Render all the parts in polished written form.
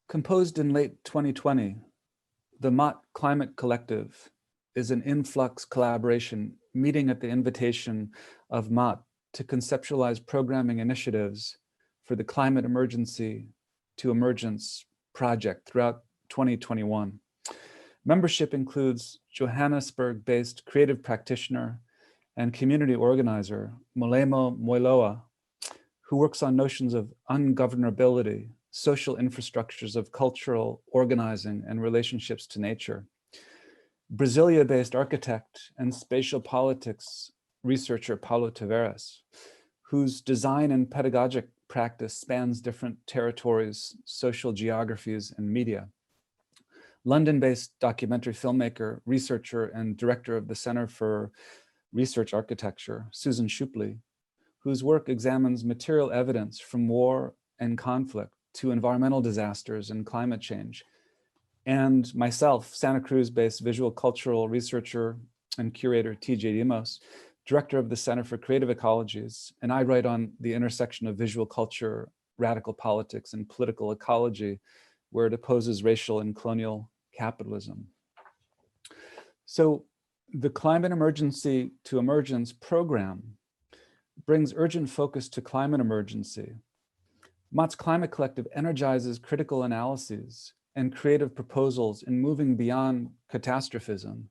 Composed in late 2020, the MAAT Climate Collective is an influx collaboration meeting at the invitation of MAAT to conceptualize programming initiatives for the climate emergency to emergence project throughout 2021. Membership includes Johannesburg-based creative practitioner and community organizer Molemo Moiloa, who works on notions of ungovernability, social infrastructures of cultural organizing and relationships to nature. Brasilia-based architect and spatial politics researcher Paulo Tavares, whose design and pedagogic practice spans different territories, social geographies, and media. London-based documentary filmmaker, researcher, and director of the Center for Research Architecture, Susan Schuppli, whose work examines material evidence from war and conflict to environmental disasters and climate change. And myself, Santa Cruz-based visual cultural researcher and curator TJ Dimos, director of the Center for Creative Ecologies, and I write on the intersection of visual culture, radical politics, and political ecology, where it opposes racial and colonial capitalism. So the Climate Emergency to Emergence program brings urgent focus to climate emergency. MAAT's Climate Collective energizes critical analyses and creative proposals in moving beyond catastrophism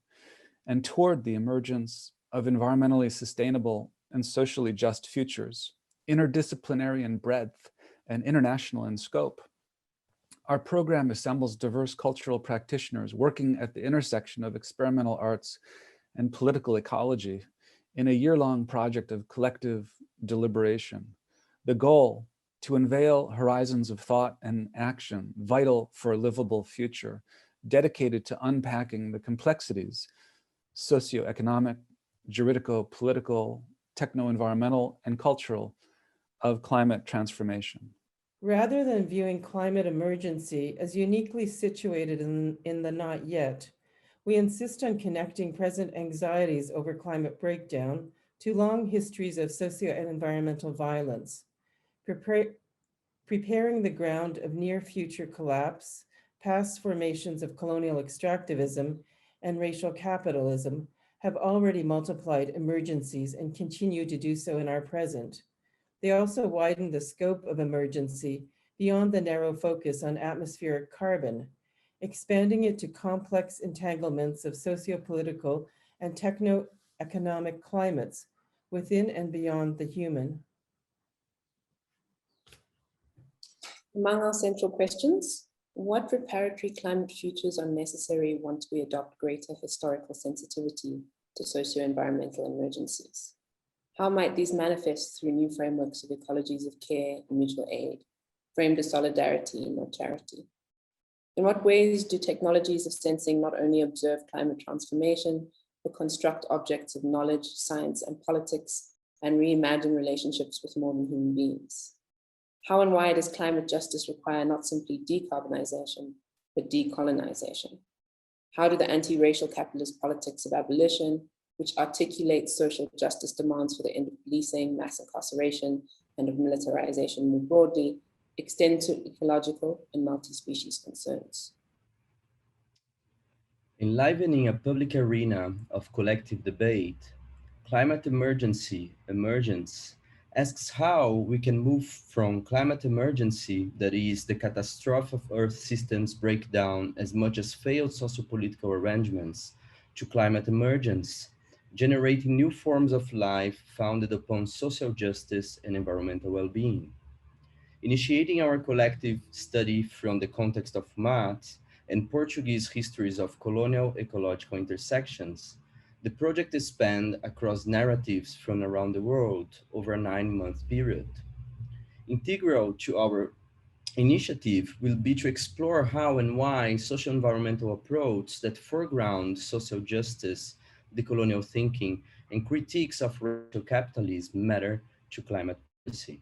and toward the emergence of environmentally sustainable and socially just futures, interdisciplinary in breadth and international in scope. Our program assembles diverse cultural practitioners working at the intersection of experimental arts and political ecology in a year-long project of collective deliberation. The goal, to unveil horizons of thought and action vital for a livable future, dedicated to unpacking the complexities, socioeconomic, juridico-political, techno-environmental, and cultural of climate transformation. Rather than viewing climate emergency as uniquely situated in the not yet, we insist on connecting present anxieties over climate breakdown to long histories of socio and environmental violence, preparing the ground of near future collapse, past formations of colonial extractivism and racial capitalism have already multiplied emergencies and continue to do so in our present. They also widen the scope of emergency beyond the narrow focus on atmospheric carbon, expanding it to complex entanglements of socio-political and techno-economic climates within and beyond the human. Among our central questions, what preparatory climate futures are necessary once we adopt greater historical sensitivity to socio-environmental emergencies? How might these manifest through new frameworks of ecologies of care and mutual aid, framed as solidarity, not charity? In what ways do technologies of sensing not only observe climate transformation, but construct objects of knowledge, science, and politics, and reimagine relationships with more than human beings? How and why does climate justice require not simply decarbonization, but decolonization? How do the anti-racial capitalist politics of abolition, which articulates social justice demands for the end of policing, mass incarceration, and of militarization more broadly, extend to ecological and multi-species concerns? Enlivening a public arena of collective debate, climate emergency, Emergence, asks how we can move from climate emergency, that is the catastrophe of Earth systems breakdown as much as failed sociopolitical arrangements, to climate emergence, generating new forms of life founded upon social justice and environmental well-being. Initiating our collective study from the context of MAAT and Portuguese histories of colonial ecological intersections, the project is spanned across narratives from around the world over a 9-month period. Integral to our initiative will be to explore how and why social environmental approaches that foreground social justice, decolonial thinking, and critiques of racial capitalism matter to climate policy.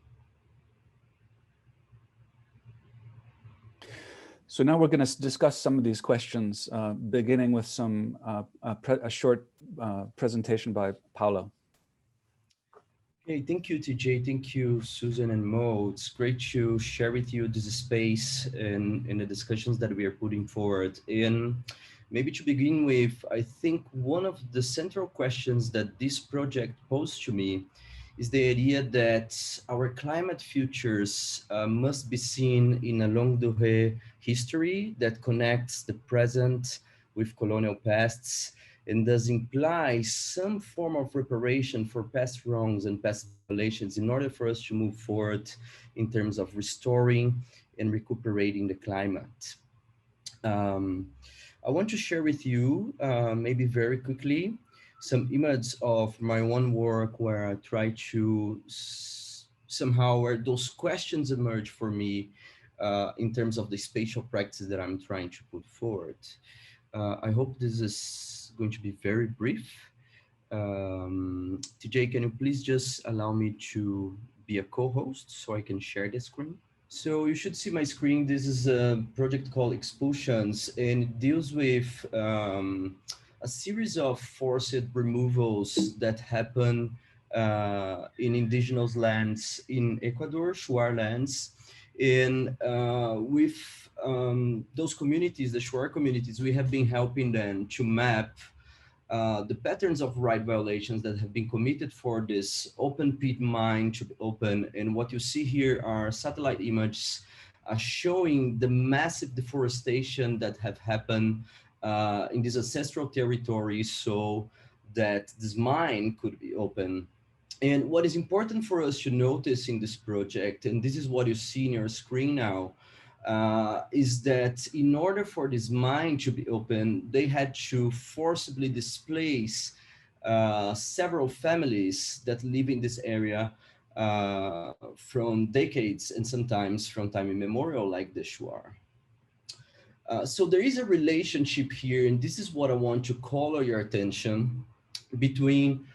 So now we're going to discuss some of these questions, beginning with a short presentation by Paulo. Okay, thank you, TJ. Thank you, Susan and Mo. It's great to share with you this space and the discussions that we are putting forward. And maybe to begin with, I think one of the central questions that this project posed to me is the idea that our climate futures must be seen in a longue durée history that connects the present with colonial pasts and does imply some form of reparation for past wrongs and past violations in order for us to move forward in terms of restoring and recuperating the climate. I want to share with you, maybe very quickly, some images of my own work where I try to somehow where those questions emerge for me in terms of the spatial practices that I'm trying to put forward. I hope this is going to be very brief. TJ, can you please just allow me to be a co-host so I can share the screen? So you should see my screen. This is a project called Expulsions, and it deals with a series of forced removals that happen in indigenous lands in Ecuador, Shuar lands. And with those communities, the Shuar communities, we have been helping them to map the patterns of right violations that have been committed for this open pit mine to be open. And what you see here are satellite images showing the massive deforestation that have happened in these ancestral territories so that this mine could be open. And what is important for us to notice in this project, and this is what you see in your screen now, is that in order for this mine to be open, they had to forcibly displace several families that live in this area from decades and sometimes from time immemorial, like the Shuar. So there is a relationship here, and this is what I want to call your attention, between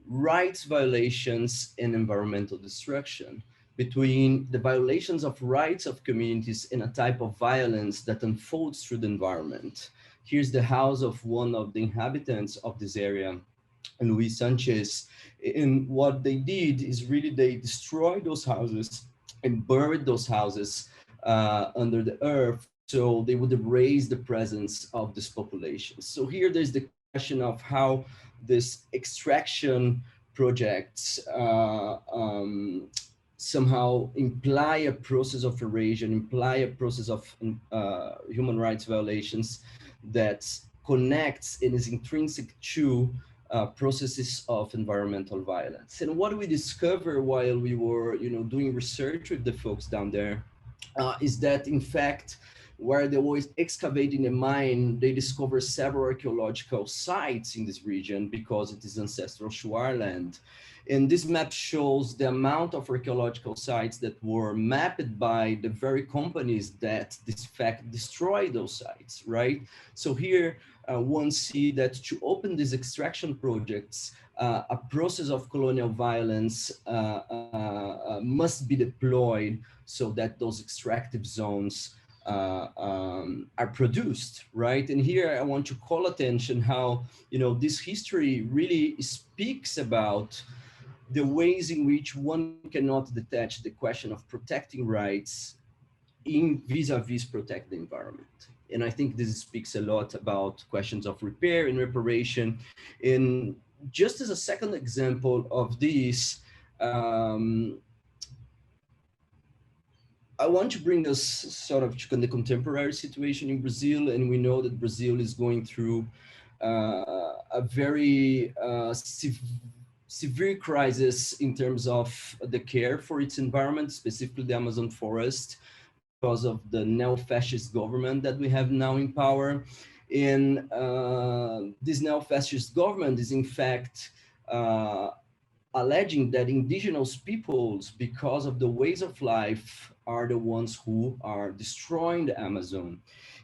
rights violations and environmental destruction, between the violations of rights of communities and a type of violence that unfolds through the environment. Here's the house of one of the inhabitants of this area, Luis Sanchez. And what they did is really they destroyed those houses and buried those houses under the earth so they would erase the presence of this population. So here there's the question of how this extraction projects somehow imply a process of erosion, imply a process of human rights violations that connects and is intrinsic to processes of environmental violence. And what we discovered while we were, doing research with the folks down there is that, in fact, where they were excavating a mine, they discovered several archaeological sites in this region because it is ancestral Shuar land. And this map shows the amount of archaeological sites that were mapped by the very companies that, in fact, destroyed those sites, right? So here, one see that to open these extraction projects, a process of colonial violence must be deployed so that those extractive zones are produced, right? And here I want to call attention how, this history really speaks about the ways in which one cannot detach the question of protecting rights in vis-a-vis protect the environment. And I think this speaks a lot about questions of repair and reparation. And just as a second example of this, I want to bring us sort of to the contemporary situation in Brazil, and we know that Brazil is going through a very severe crisis in terms of the care for its environment, specifically the Amazon forest, because of the neo-fascist government that we have now in power. And this neo-fascist government is in fact alleging that indigenous peoples, because of the ways of life, are the ones who are destroying the Amazon.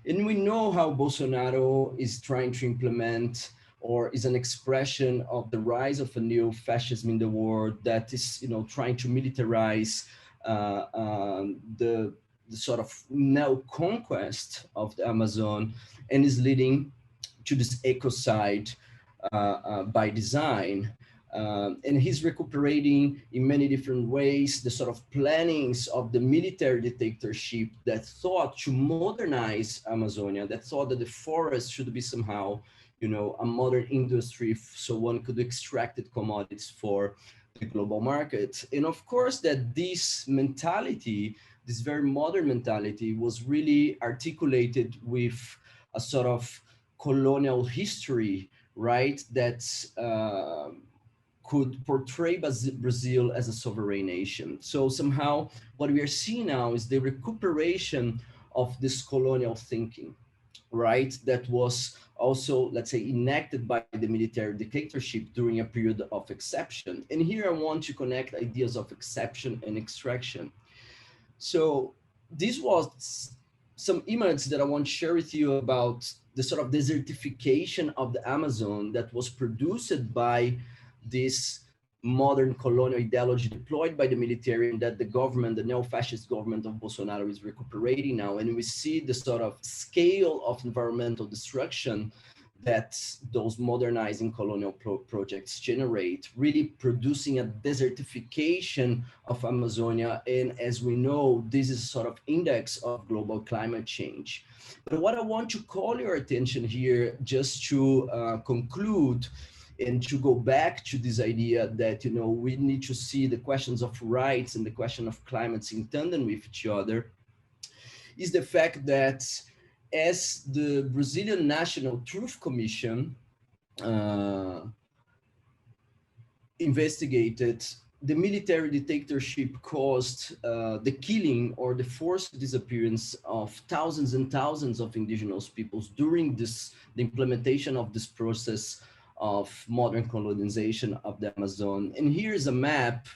And we know how Bolsonaro is trying to implement, or is an expression of the rise of a new fascism in the world that is, trying to militarize the sort of neo-conquest of the Amazon, and is leading to this ecocide by design. And he's recuperating in many different ways the sort of plannings of the military dictatorship that thought to modernize Amazonia, that thought that the forest should be somehow, you know, a modern industry so one could extract commodities for the global market. And of course that this mentality, this very modern mentality, was really articulated with a sort of colonial history, right? That could portray Brazil as a sovereign nation. So somehow what we are seeing now is the recuperation of this colonial thinking, right? That was also, let's say, enacted by the military dictatorship during a period of exception. And here I want to connect ideas of exception and extraction. So this was some images that I want to share with you about the sort of desertification of the Amazon that was produced by this modern colonial ideology deployed by the military, and that the government, the neo-fascist government of Bolsonaro, is recuperating now. And we see the sort of scale of environmental destruction that those modernizing colonial projects generate, really producing a desertification of Amazonia. And as we know, this is a sort of index of global climate change. But what I want to call your attention here, just to conclude, and to go back to this idea that, you know, we need to see the questions of rights and the question of climates in tandem with each other, is the fact that as the Brazilian National Truth Commission investigated, the military dictatorship caused the killing or the forced disappearance of thousands and thousands of indigenous peoples during the implementation of this process of modern colonization of the Amazon. And here's a map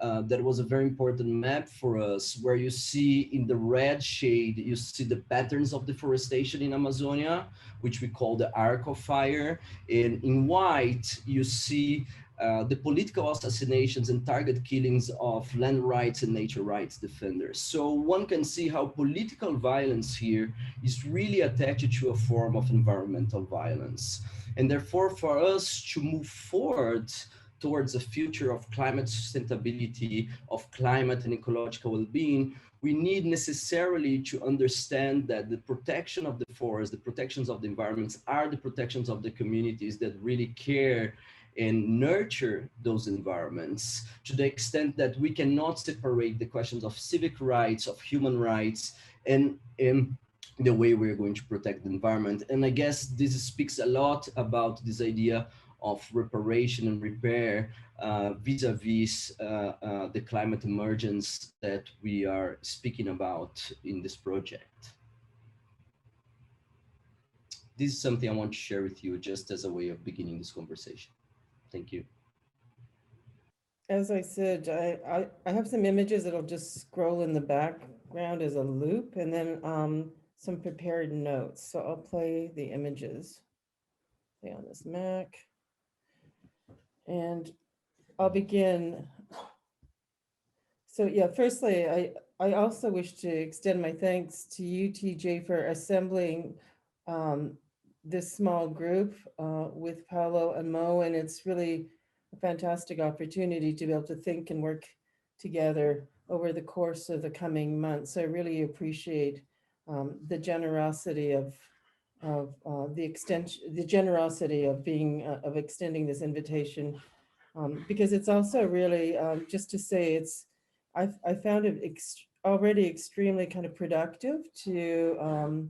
that was a very important map for us, where you see in the red shade, you see the patterns of deforestation in Amazonia, which we call the arc of fire. And in white, you see the political assassinations and target killings of land rights and nature rights defenders. So one can see how political violence here is really attached to a form of environmental violence. And therefore, for us to move forward towards a future of climate sustainability, of climate and ecological well-being, we need necessarily to understand that the protection of the forest, the protections of the environments, are the protections of the communities that really care and nurture those environments, to the extent that we cannot separate the questions of civic rights, of human rights, and the way we're going to protect the environment. And I guess this speaks a lot about this idea of reparation and repair vis-a-vis the climate emergence that we are speaking about in this project. This is something I want to share with you just as a way of beginning this conversation. Thank you. As I said, I have some images that'll just scroll in the background as a loop, and then some prepared notes. So I'll play the images. Play on this Mac. And I'll begin. So yeah, firstly, I also wish to extend my thanks to you, TJ, for assembling this small group with Paulo and Mo, and it's really a fantastic opportunity to be able to think and work together over the course of the coming months. I really appreciate the generosity of the generosity of being of extending this invitation, because it's also really just to say I found it already extremely kind of productive to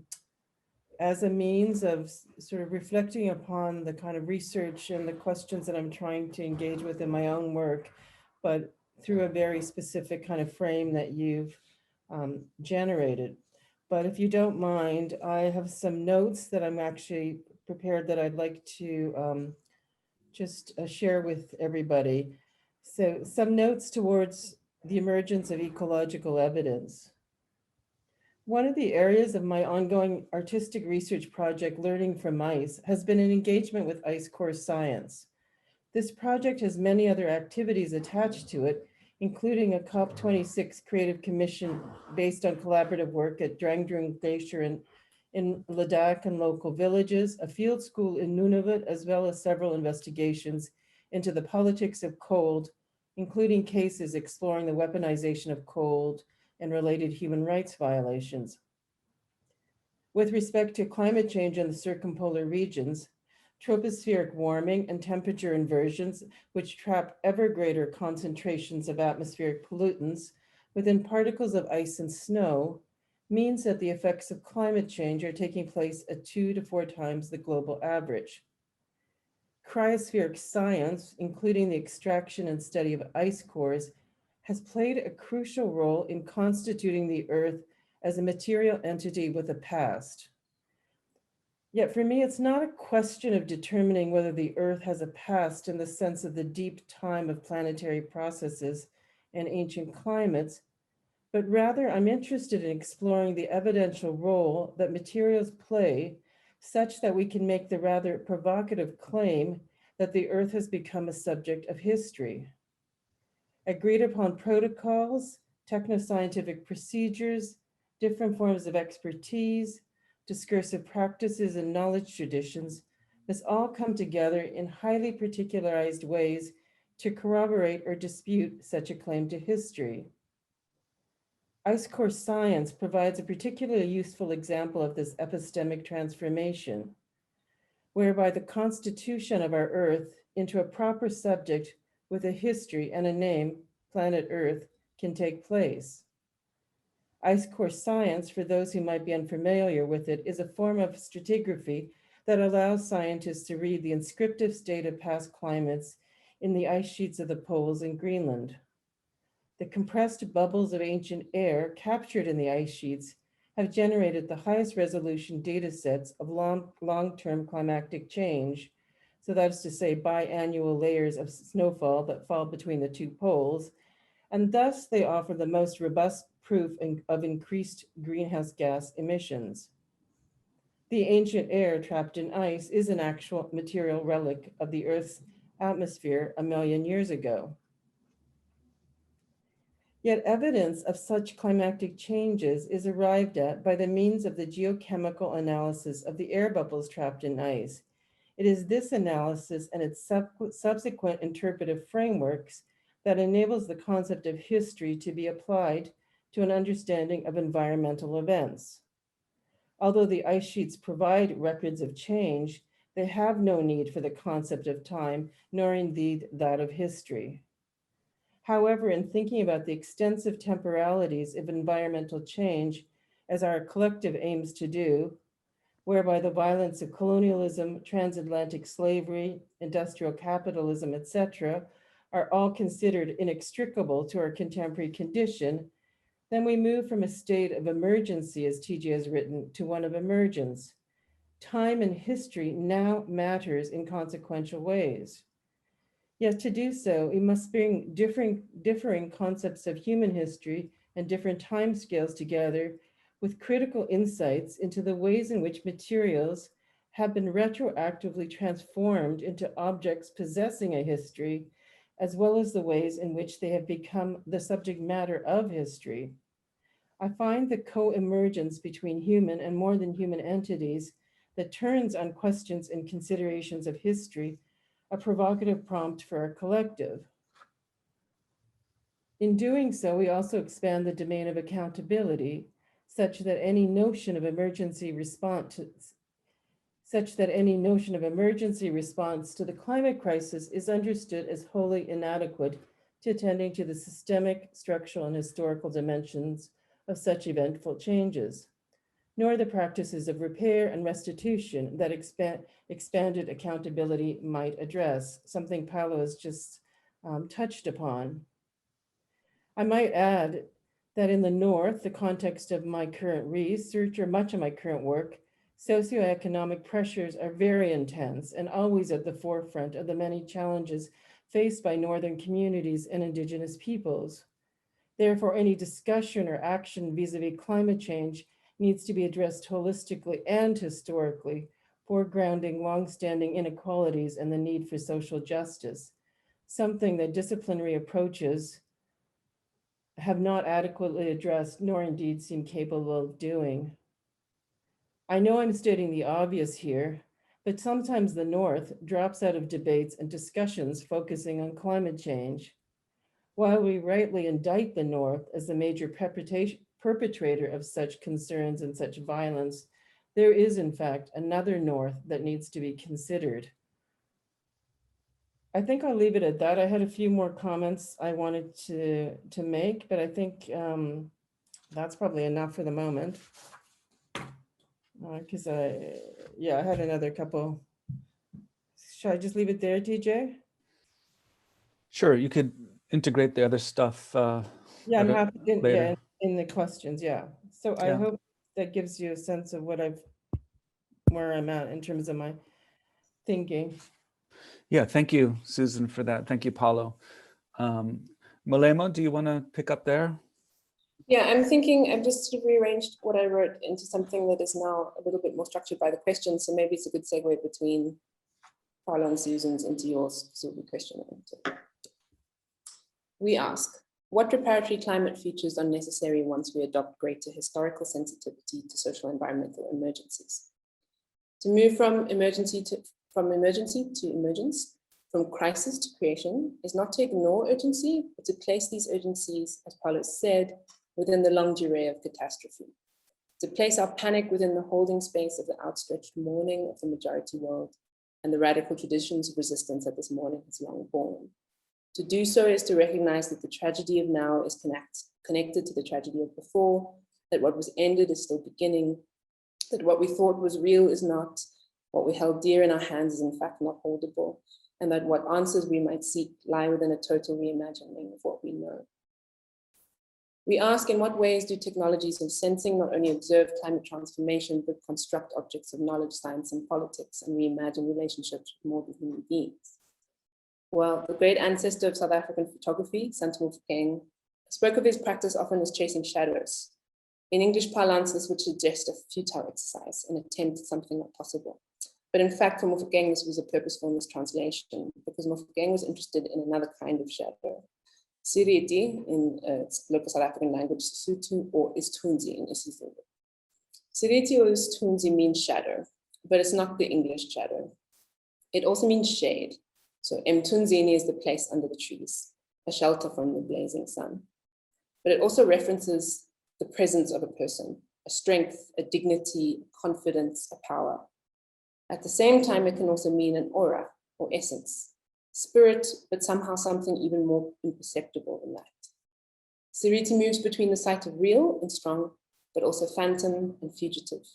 as a means of sort of reflecting upon the kind of research and the questions that I'm trying to engage with in my own work, but through a very specific kind of frame that you've generated. But if you don't mind, I have some notes that I'm actually prepared that I'd like to just share with everybody. So some notes towards the emergence of ecological evidence. One of the areas of my ongoing artistic research project, Learning from Ice, has been an engagement with ice core science. This project has many other activities attached to it, including a COP26 creative commission based on collaborative work at Drangdrung Glacier in Ladakh and local villages, a field school in Nunavut, as well as several investigations into the politics of cold, including cases exploring the weaponization of cold and related human rights violations. With respect to climate change in the circumpolar regions, tropospheric warming and temperature inversions, which trap ever greater concentrations of atmospheric pollutants within particles of ice and snow, means that the effects of climate change are taking place at 2 to 4 times the global average. Cryospheric science, including the extraction and study of ice cores, has played a crucial role in constituting the Earth as a material entity with a past. Yet for me, it's not a question of determining whether the Earth has a past in the sense of the deep time of planetary processes and ancient climates, but rather I'm interested in exploring the evidential role that materials play such that we can make the rather provocative claim that the Earth has become a subject of history. Agreed upon protocols, technoscientific procedures, different forms of expertise, discursive practices and knowledge traditions must all come together in highly particularized ways to corroborate or dispute such a claim to history. Ice core science provides a particularly useful example of this epistemic transformation, whereby the constitution of our Earth into a proper subject with a history and a name, planet Earth, can take place. Ice core science, for those who might be unfamiliar with it, is a form of stratigraphy that allows scientists to read the inscriptive state of past climates in the ice sheets of the poles in Greenland. The compressed bubbles of ancient air captured in the ice sheets have generated the highest resolution data sets of long-term climatic change, so that is to say biannual layers of snowfall that fall between the 2 poles, and thus they offer the most robust proof of increased greenhouse gas emissions. The ancient air trapped in ice is an actual material relic of the Earth's atmosphere 1 million years ago. Yet evidence of such climatic changes is arrived at by the means of the geochemical analysis of the air bubbles trapped in ice. It is this analysis and its subsequent interpretive frameworks that enables the concept of history to be applied to an understanding of environmental events. Although the ice sheets provide records of change, they have no need for the concept of time, nor indeed that of history. However, in thinking about the extensive temporalities of environmental change, as our collective aims to do, whereby the violence of colonialism, transatlantic slavery, industrial capitalism, etc., are all considered inextricable to our contemporary condition, then we move from a state of emergency, as TJ has written, to one of emergence. Time and history now matters in consequential ways. Yet to do so, we must bring differing concepts of human history and different timescales together with critical insights into the ways in which materials have been retroactively transformed into objects possessing a history, as well as the ways in which they have become the subject matter of history. I find the co-emergence between human and more than human entities that turns on questions and considerations of history a provocative prompt for our collective. In doing so, we also expand the domain of accountability, such that any notion of emergency response to the climate crisis is understood as wholly inadequate to attending to the systemic, structural, and historical dimensions of such eventful changes, nor the practices of repair and restitution that expanded accountability might address, something Paulo has just touched upon. I might add that in the North, the context of my current research or much of my current work, socioeconomic pressures are very intense and always at the forefront of the many challenges faced by Northern communities and Indigenous peoples. Therefore, any discussion or action vis-a-vis climate change needs to be addressed holistically and historically, foregrounding longstanding inequalities and the need for social justice, something that disciplinary approaches have not adequately addressed, nor indeed seem capable of doing. I know I'm stating the obvious here, but sometimes the North drops out of debates and discussions focusing on climate change. While we rightly indict the North as the major perpetrator of such concerns and such violence, there is in fact another North that needs to be considered. I think I'll leave it at that. I had a few more comments I wanted to make, but I think that's probably enough for the moment. Because I had another couple. Should I just leave it there, TJ? Sure, you could integrate the other stuff. Yeah, I'm happy later. in the questions, yeah. So I hope that gives you a sense of where I'm at in terms of my thinking. Yeah, thank you, Susan, for that. Thank you, Paulo. Molemo, do you want to pick up there? Yeah, I'm thinking I've just sort of rearranged what I wrote into something that is now a little bit more structured by the questions. So maybe it's a good segue between Paulo and Susan's into yours, because it'll be question answer. We ask, what preparatory climate features are necessary once we adopt greater historical sensitivity to social environmental emergencies? To move from emergency to emergence, from crisis to creation, is not to ignore urgency, but to place these urgencies, as Paulo said, within the longue durée of catastrophe. To place our panic within the holding space of the outstretched mourning of the majority world and the radical traditions of resistance that this mourning has long borne. To do so is to recognize that the tragedy of now is connected to the tragedy of before, that what was ended is still beginning, that what we thought was real is not, what we held dear in our hands is in fact not holdable, and that what answers we might seek lie within a total reimagining of what we know. We ask, in what ways do technologies of sensing not only observe climate transformation, but construct objects of knowledge, science, and politics, and reimagine relationships with more than human beings? Well, the great ancestor of South African photography, Santam Mofokeng, spoke of his practice often as chasing shadows. In English parlance, this would suggest a futile exercise, an attempt at something not possible. But in fact, for Mofokeng, this was a purposeful mistranslation, because Mofokeng was interested in another kind of shadow. Siriti in local South African language, Sotho, or Isithunzi in isiZulu. Siriti or Isithunzi means shadow, but it's not the English shadow. It also means shade. So Mthunzini is the place under the trees, a shelter from the blazing sun. But it also references the presence of a person, a strength, a dignity, a confidence, a power. At the same time, it can also mean an aura or essence, spirit, but somehow something even more imperceptible than that. Siriti moves between the sight of real and strong, but also phantom and fugitive.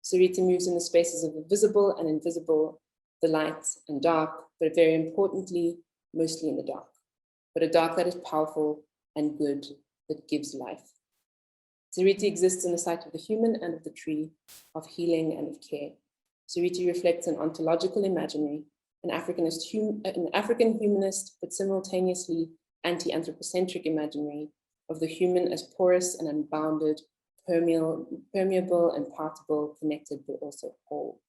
Siriti moves in the spaces of the visible and invisible, the light and dark, but very importantly, mostly in the dark, but a dark that is powerful and good, that gives life. Siriti exists in the sight of the human and of the tree, of healing and of care. Siriti reflects an ontological imaginary, an African humanist, but simultaneously anti-anthropocentric imaginary of the human as porous and unbounded, permeable and partible, connected, but also whole.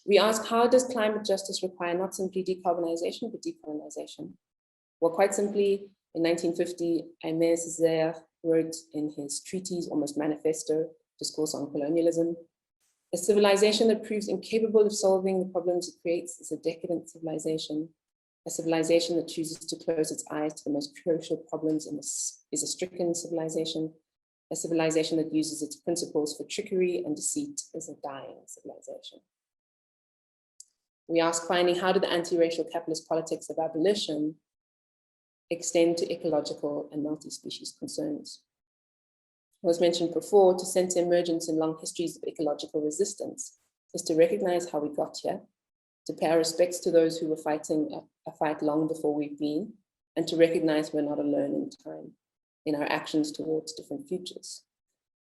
We ask, how does climate justice require not simply decarbonization, but decolonization? Well, quite simply, in 1950, Aimé Césaire wrote in his treatise, almost manifesto, Discourse on Colonialism, a civilization that proves incapable of solving the problems it creates is a decadent civilization. A civilization that chooses to close its eyes to the most crucial problems is a stricken civilization. A civilization that uses its principles for trickery and deceit is a dying civilization. We ask finally, how do the anti-racial capitalist politics of abolition extend to ecological and multi-species concerns? As mentioned before, to center emergence in long histories of ecological resistance is to recognize how we got here, to pay our respects to those who were fighting a fight long before we've been, and to recognize we're not alone in time, in our actions towards different futures.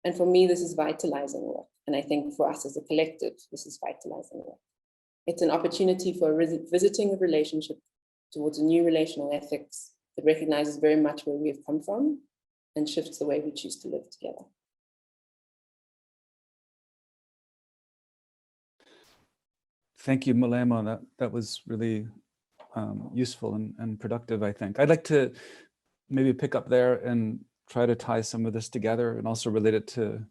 And for me, this is vitalizing work. And I think for us as a collective, this is vitalizing work. It's an opportunity for a revisiting of relationship towards a new relational ethics that recognizes very much where we have come from and shifts the way we choose to live together. Thank you, Molemo. That was really useful and productive, I think. I'd like to maybe pick up there and try to tie some of this together and also relate it to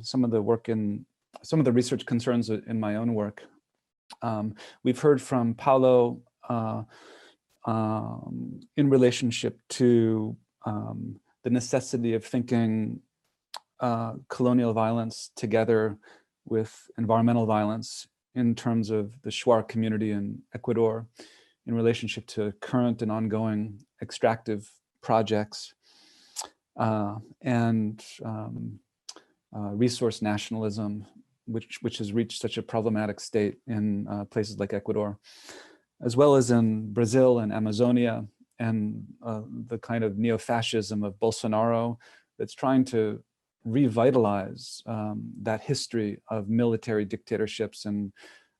some of the work some of the research concerns in my own work. We've heard from Paulo in relationship to the necessity of thinking colonial violence together with environmental violence in terms of the Shuar community in Ecuador, in relationship to current and ongoing extractive projects, and resource nationalism, which has reached such a problematic state in places like Ecuador, as well as in Brazil and Amazonia, and the kind of neo-fascism of Bolsonaro that's trying to revitalize that history of military dictatorships and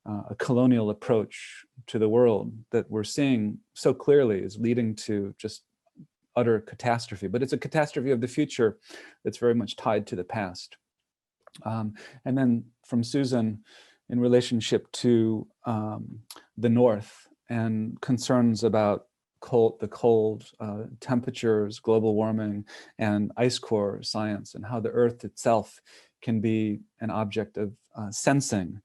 a colonial approach to the world that we're seeing so clearly is leading to just utter catastrophe. But it's a catastrophe of the future that's very much tied to the past. And then from Susan, in relationship to the North and concerns about the cold temperatures, global warming, and ice core science, and how the Earth itself can be an object of sensing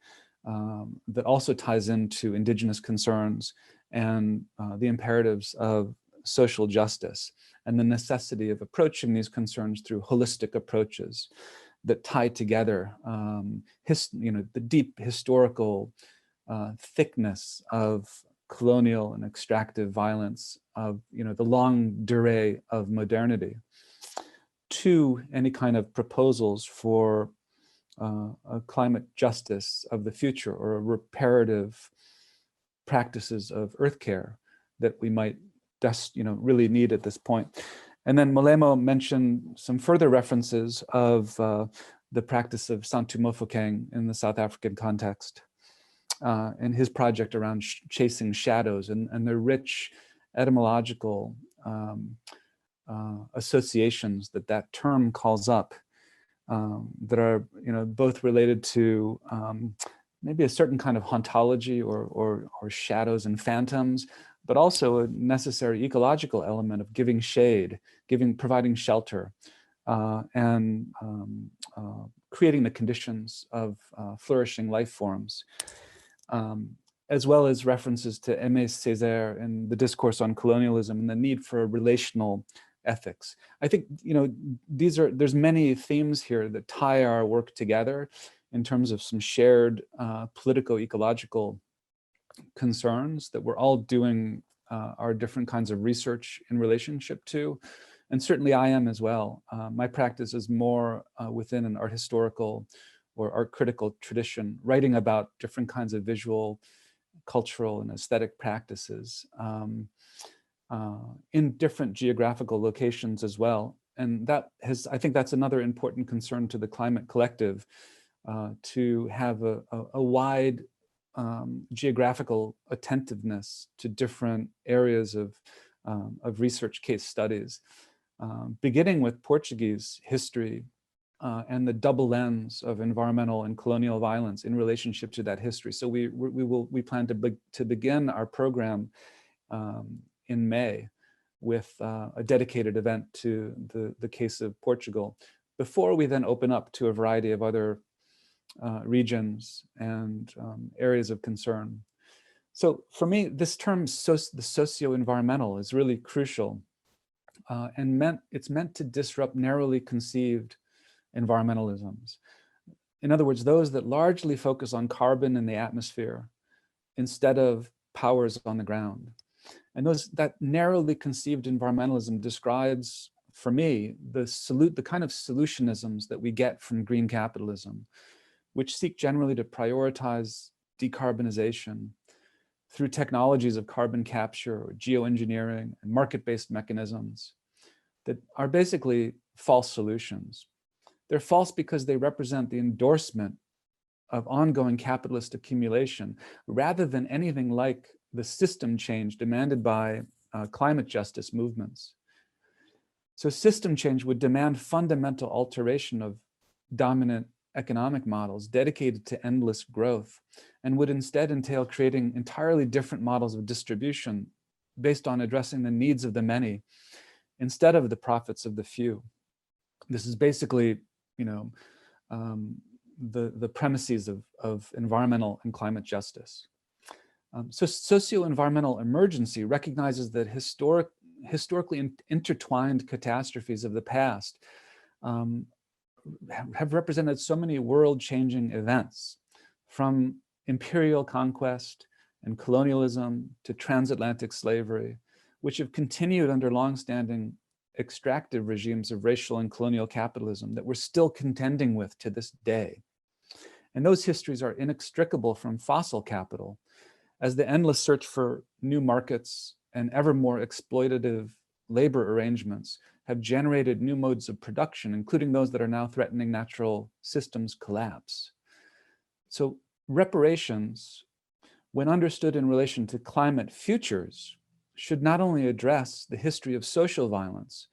that also ties into indigenous concerns and the imperatives of social justice and the necessity of approaching these concerns through holistic approaches that tie together the deep historical thickness of colonial and extractive violence, of the long durée of modernity, to any kind of proposals for a climate justice of the future, or a reparative practices of earth care that we might just really need at this point. And then Molemo mentioned some further references of the practice of Santu Mofokeng in the South African context, and his project around chasing shadows, and the rich etymological associations that term calls up, that are both related to maybe a certain kind of hauntology or shadows and phantoms, but also a necessary ecological element of giving shade, providing shelter, and creating the conditions of flourishing life forms, as well as references to Aimé Césaire and the discourse on colonialism and the need for a relational ethics. I think there's many themes here that tie our work together in terms of some shared politico-ecological concerns that we're all doing our different kinds of research in relationship to. And certainly I am as well. My practice is more within an art historical or art critical tradition, writing about different kinds of visual, cultural, and aesthetic practices in different geographical locations as well. And I think that's another important concern to the Climate Collective, to have a wide geographical attentiveness to different areas of research case studies, beginning with Portuguese history and the double lens of environmental and colonial violence in relationship to that history. So we plan to begin our program in May with a dedicated event to the case of Portugal, before we then open up to a variety of other regions and areas of concern. So for me, this term, the socio-environmental, is really crucial, and it's meant to disrupt narrowly conceived environmentalisms. In other words, those that largely focus on carbon in the atmosphere instead of powers on the ground. And that narrowly conceived environmentalism describes, for me, the kind of solutionisms that we get from green capitalism, which seek generally to prioritize decarbonization through technologies of carbon capture or geoengineering and market-based mechanisms that are basically false solutions. They're false because they represent the endorsement of ongoing capitalist accumulation, rather than anything like the system change demanded by climate justice movements. So system change would demand fundamental alteration of dominant economic models dedicated to endless growth, and would instead entail creating entirely different models of distribution based on addressing the needs of the many instead of the profits of the few. This is basically, the premises of environmental and climate justice. So socio-environmental emergency recognizes that historically intertwined catastrophes of the past have represented so many world-changing events, from imperial conquest and colonialism to transatlantic slavery, which have continued under longstanding extractive regimes of racial and colonial capitalism that we're still contending with to this day. And those histories are inextricable from fossil capital, as the endless search for new markets and ever more exploitative labor arrangements have generated new modes of production, including those that are now threatening natural systems collapse. So reparations, when understood in relation to climate futures, should not only address the history of social violence,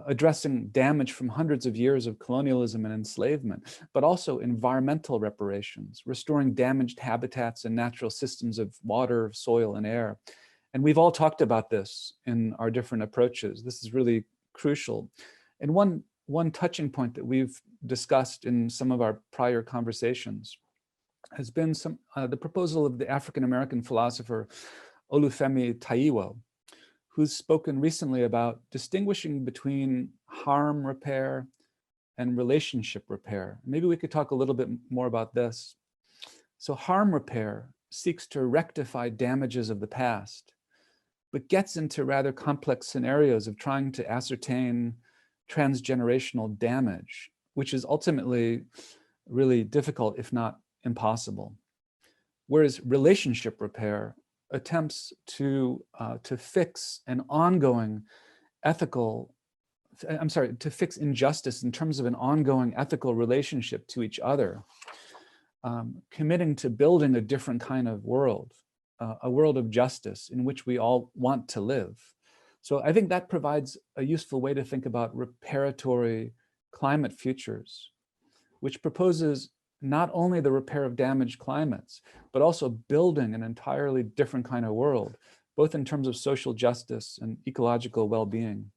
addressing damage from hundreds of years of colonialism and enslavement, but also environmental reparations, restoring damaged habitats and natural systems of water, soil, and air. And we've all talked about this in our different approaches. This is really crucial. And one touching point that we've discussed in some of our prior conversations has been the proposal of the African-American philosopher Olufemi Taiwo, who's spoken recently about distinguishing between harm repair and relationship repair. Maybe we could talk a little bit more about this. So harm repair seeks to rectify damages of the past, but gets into rather complex scenarios of trying to ascertain transgenerational damage, which is ultimately really difficult, if not impossible. Whereas relationship repair attempts to fix an ongoing to fix injustice in terms of an ongoing ethical relationship to each other, committing to building a different kind of world, a world of justice in which we all want to live. So I think that provides a useful way to think about reparatory climate futures, which proposes not only the repair of damaged climates, but also building an entirely different kind of world, both in terms of social justice and ecological well-being.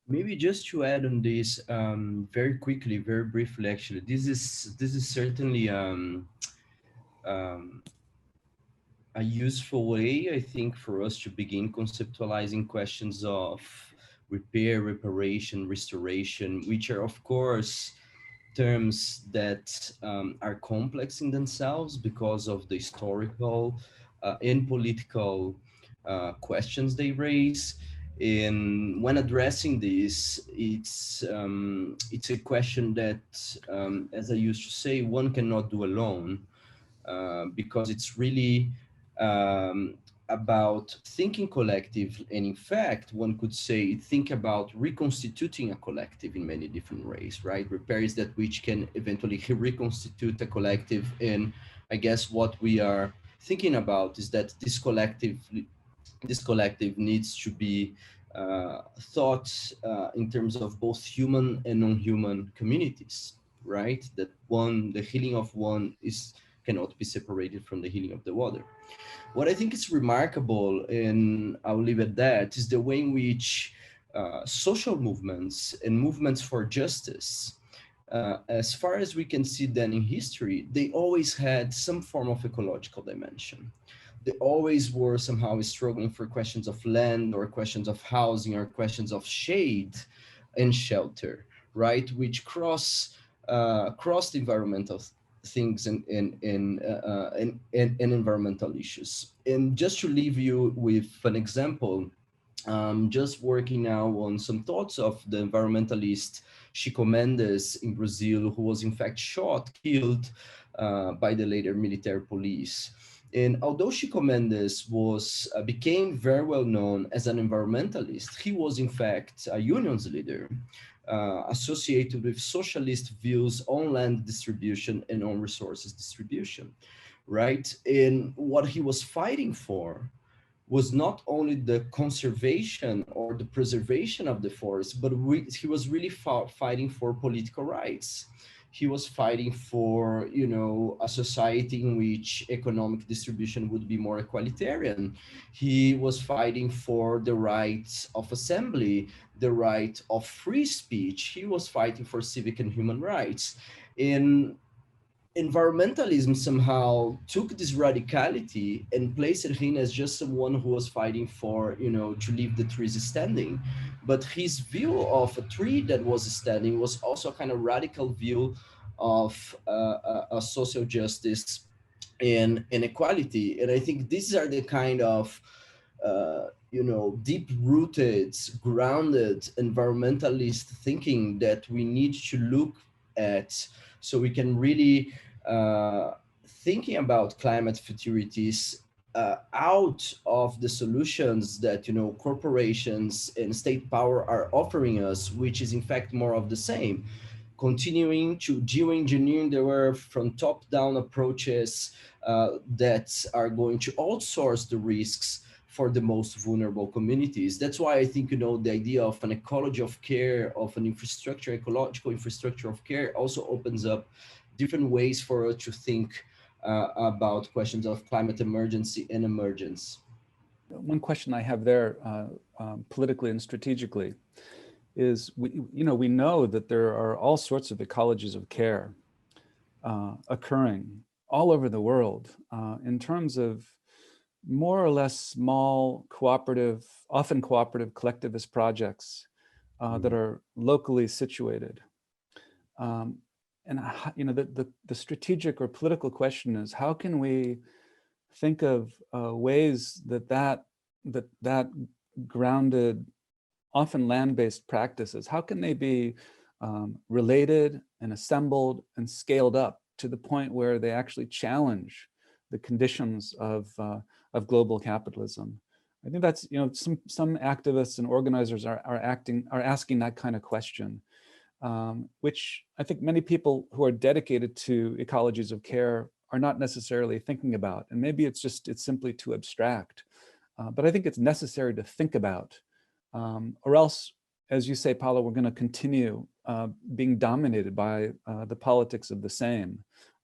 Maybe just to add on this very quickly, very briefly, actually, this is certainly a useful way, I think, for us to begin conceptualizing questions of repair, reparation, restoration, which are, of course, terms that are complex in themselves because of the historical and political questions they raise. And when addressing this, it's a question that, as I used to say, one cannot do alone, because it's really about thinking collective. And in fact, one could say, think about reconstituting a collective in many different ways, right? Repair is that which can eventually reconstitute a collective. And I guess what we are thinking about is that this collective needs to be thought in terms of both human and non-human communities, right? That the healing of one cannot be separated from the healing of the other. What I think is remarkable, and I'll leave it at that, is the way in which social movements and movements for justice, as far as we can see then in history, they always had some form of ecological dimension. They always were somehow struggling for questions of land or questions of housing or questions of shade and shelter, right? Which cross the environmental things and environmental issues. And just to leave you with an example, just working now on some thoughts of the environmentalist Chico Mendes in Brazil, who was in fact killed by the later military police. And although Chico Mendes became very well known as an environmentalist, he was in fact a unions leader associated with socialist views on land distribution and on resources distribution, right? And what he was fighting for was not only the conservation or the preservation of the forest, but he was really fighting for political rights. He was fighting for, a society in which economic distribution would be more egalitarian. He was fighting for the rights of assembly, the right of free speech. He was fighting for civic and human rights. And environmentalism somehow took this radicality and placed him as just someone who was fighting for, to leave the trees standing. But his view of a tree that was standing was also a kind of radical view of a social justice and inequality. And I think these are the kind of deep-rooted, grounded environmentalist thinking that we need to look at, so we can really thinking about climate futurities out of the solutions that corporations and state power are offering us, which is in fact more of the same. Continuing to geoengineering the earth from top-down approaches that are going to outsource the risks for the most vulnerable communities. That's why I think, the idea of an ecology of care, of an infrastructure, ecological infrastructure of care also opens up different ways for us to think about questions of climate emergency and emergence. One question I have there, politically and strategically, is we know that there are all sorts of ecologies of care occurring all over the world in terms of more or less small cooperative, often cooperative collectivist projects that are locally situated. And the strategic or political question is, how can we think of ways that grounded, often land-based practices, how can they be related and assembled and scaled up to the point where they actually challenge the conditions of global capitalism? I think that's, some activists and organizers are asking that kind of question, which I think many people who are dedicated to ecologies of care are not necessarily thinking about. And maybe it's simply too abstract, but I think it's necessary to think about, or else, as you say, Paulo, we're going to continue being dominated by the politics of the same,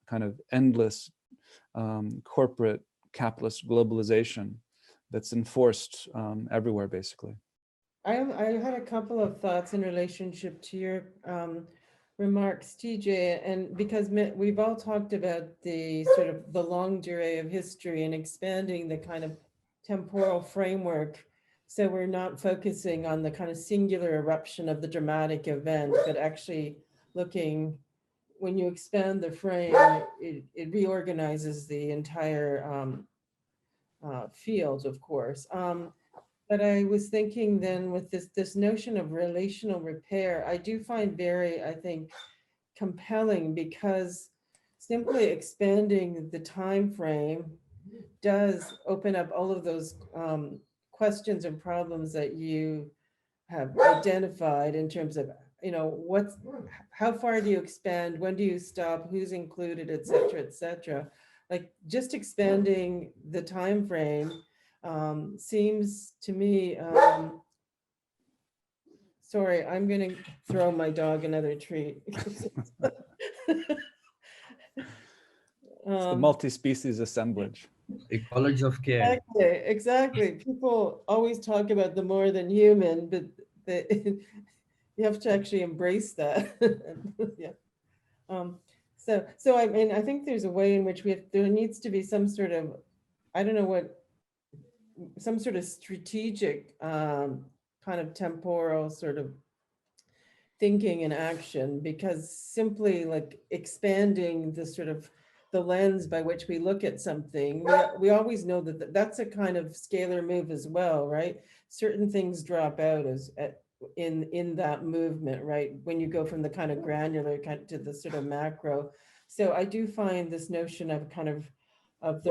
kind of endless corporate capitalist globalization that's enforced everywhere, basically. I had a couple of thoughts in relationship to your remarks, TJ, and because we've all talked about the sort of the longue durée of history and expanding the kind of temporal framework, so we're not focusing on the kind of singular eruption of the dramatic event, but actually looking, when you expand the frame, it reorganizes the entire field, of course. But I was thinking then with this notion of relational repair, I do find very, I think, compelling, because simply expanding the time frame does open up all of those questions and problems that you have identified in terms of, how far do you expand, when do you stop, who's included, et cetera, like just expanding the time frame seems to me, sorry, I'm gonna throw my dog another treat. It's the multi-species assemblage. Ecology of care. Exactly. People always talk about the more than human, but you have to actually embrace that. Yeah. So I mean, I think there's a way in which there needs to be some sort of, I don't know what, some sort of strategic kind of temporal sort of thinking and action, because simply like expanding the sort of the lens by which we look at something, we always know that that's a kind of scalar move as well, right? Certain things drop out as in that movement, right? When you go from the kind of granular kind to the sort of macro. So I do find this notion of kind of the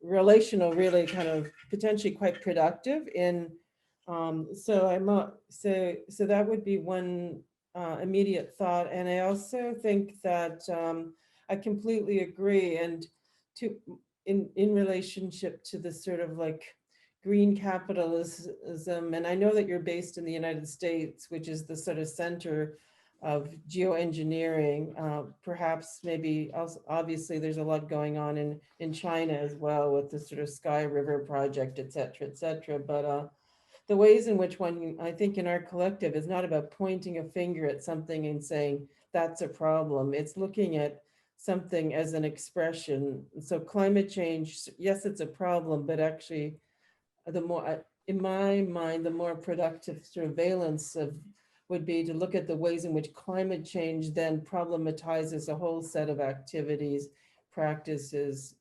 relational really kind of potentially quite productive in, so that would be one immediate thought. And I also think that I completely agree, and in relationship to the sort of like green capitalism, and I know that you're based in the United States, which is the sort of center of geoengineering. Perhaps maybe also, obviously there's a lot going on in China as well with the sort of Sky River project, et cetera, but the ways in which one, I think in our collective, is not about pointing a finger at something and saying that's a problem. It's looking at something as an expression. So climate change, yes, it's a problem, but actually the more, in my mind, the more productive surveillance of would be to look at the ways in which climate change then problematizes a whole set of activities, practices,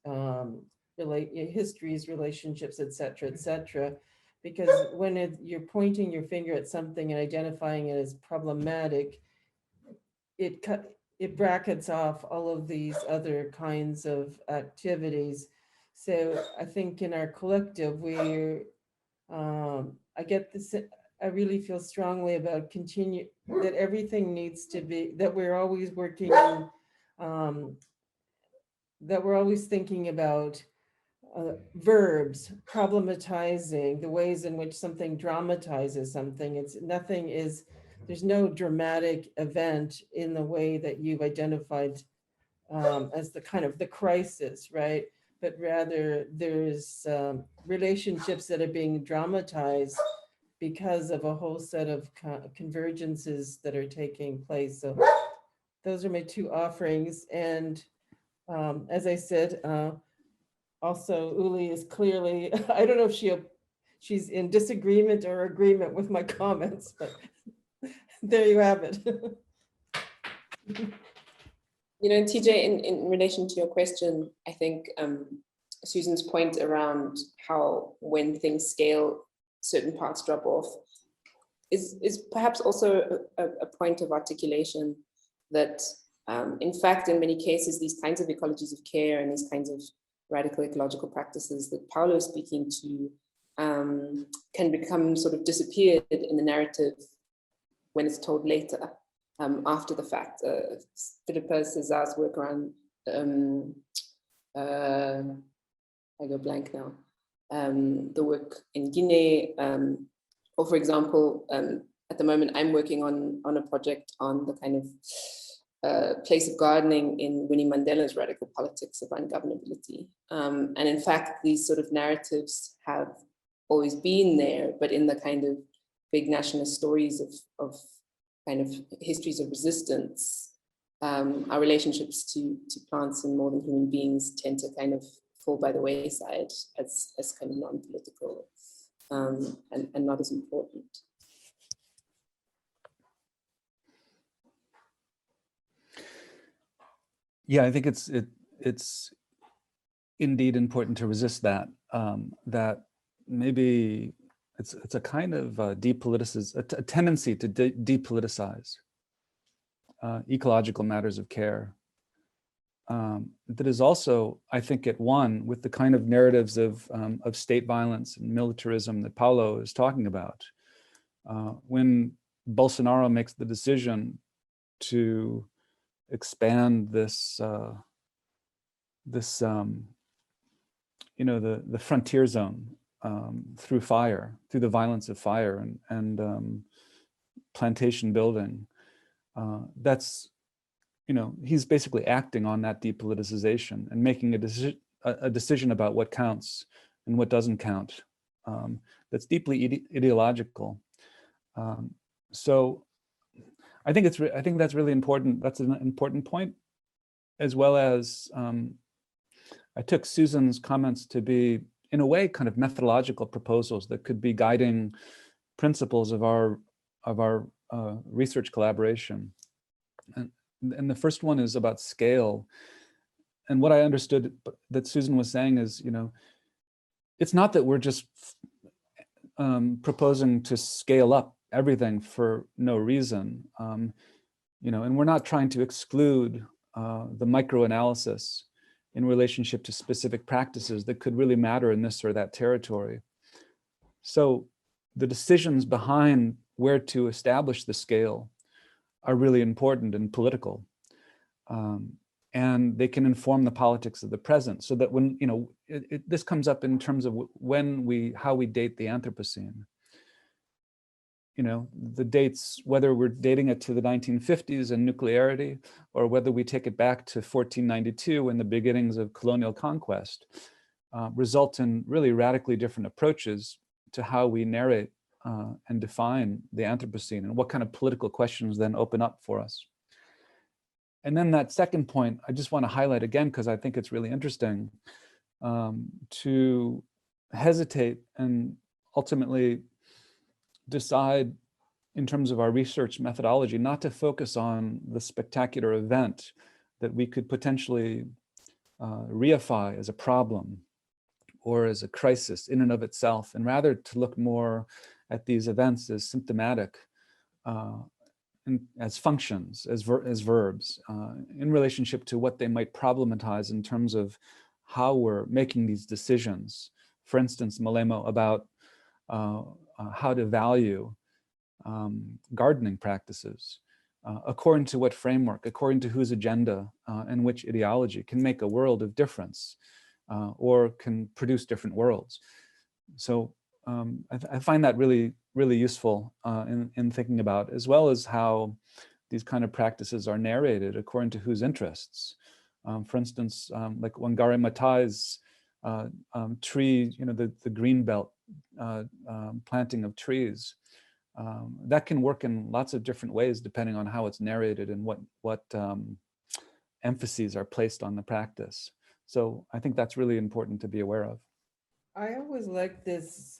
histories, relationships, et cetera, because when you're pointing your finger at something and identifying it as problematic, it brackets off all of these other kinds of activities. So I think in our collective, I get this, I really feel strongly about that everything needs to be, that we're always working in, that we're always thinking about verbs, problematizing the ways in which something dramatizes something. There's no dramatic event in the way that you've identified as the kind of the crisis, right? But rather there's relationships that are being dramatized because of a whole set of convergences that are taking place. So those are my two offerings. And as I said, also Uli is clearly, I don't know if she's in disagreement or agreement with my comments, but there you have it. You know, TJ, in relation to your question, I think Susan's point around how when things scale, certain parts drop off is perhaps also a point of articulation that, in fact, in many cases, these kinds of ecologies of care and these kinds of radical ecological practices that Paulo is speaking to can become sort of disappeared in the narrative when it's told later. After the fact, Philippa Cesar's work around, I go blank now, the work in Guinea, or for example, at the moment I'm working on a project on the kind of place of gardening in Winnie Mandela's radical politics of ungovernability. And in fact, these sort of narratives have always been there, but in the kind of big nationalist stories of kind of histories of resistance, our relationships to plants and more than human beings tend to kind of fall by the wayside as kind of non-political and not as important. Yeah, I think it's indeed important to resist that, that maybe it's a kind of a tendency to depoliticize ecological matters of care. That is also, I think, at one with the kind of narratives of state violence and militarism that Paulo is talking about. When Bolsonaro makes the decision to expand this, you know, the frontier zone through fire, through the violence of fire and plantation building. That's, you know, he's basically acting on that depoliticization and making a decision about what counts and what doesn't count. That's deeply ideological. So I think that's really important. That's an important point, as well as I took Susan's comments to be, in a way, kind of methodological proposals that could be guiding principles of our research collaboration. And the first one is about scale. And what I understood that Susan was saying is, you know, it's not that we're just proposing to scale up everything for no reason, you know, and we're not trying to exclude the microanalysis in relationship to specific practices that could really matter in this or that territory. So the decisions behind where to establish the scale are really important and political. And they can inform the politics of the present, so that when, you know, this comes up in terms of how we date the Anthropocene. You know, the dates, whether we're dating it to the 1950s and nuclearity, or whether we take it back to 1492 and the beginnings of colonial conquest, result in really radically different approaches to how we narrate and define the Anthropocene, and what kind of political questions then open up for us. And then that second point, I just want to highlight again, because I think it's really interesting, to hesitate and ultimately decide in terms of our research methodology, not to focus on the spectacular event that we could potentially reify as a problem or as a crisis in and of itself, and rather to look more at these events as symptomatic, as functions, as verbs, in relationship to what they might problematize in terms of how we're making these decisions. For instance, Molemo, about how to value gardening practices, according to what framework, according to whose agenda and which ideology can make a world of difference, or can produce different worlds. So I find that really, really useful in thinking about, as well as how these kind of practices are narrated according to whose interests. For instance, like Wangari Maathai's tree, the green belt planting of trees, that can work in lots of different ways depending on how it's narrated and what emphases are placed on the practice. So I think that's really important to be aware of. I always like this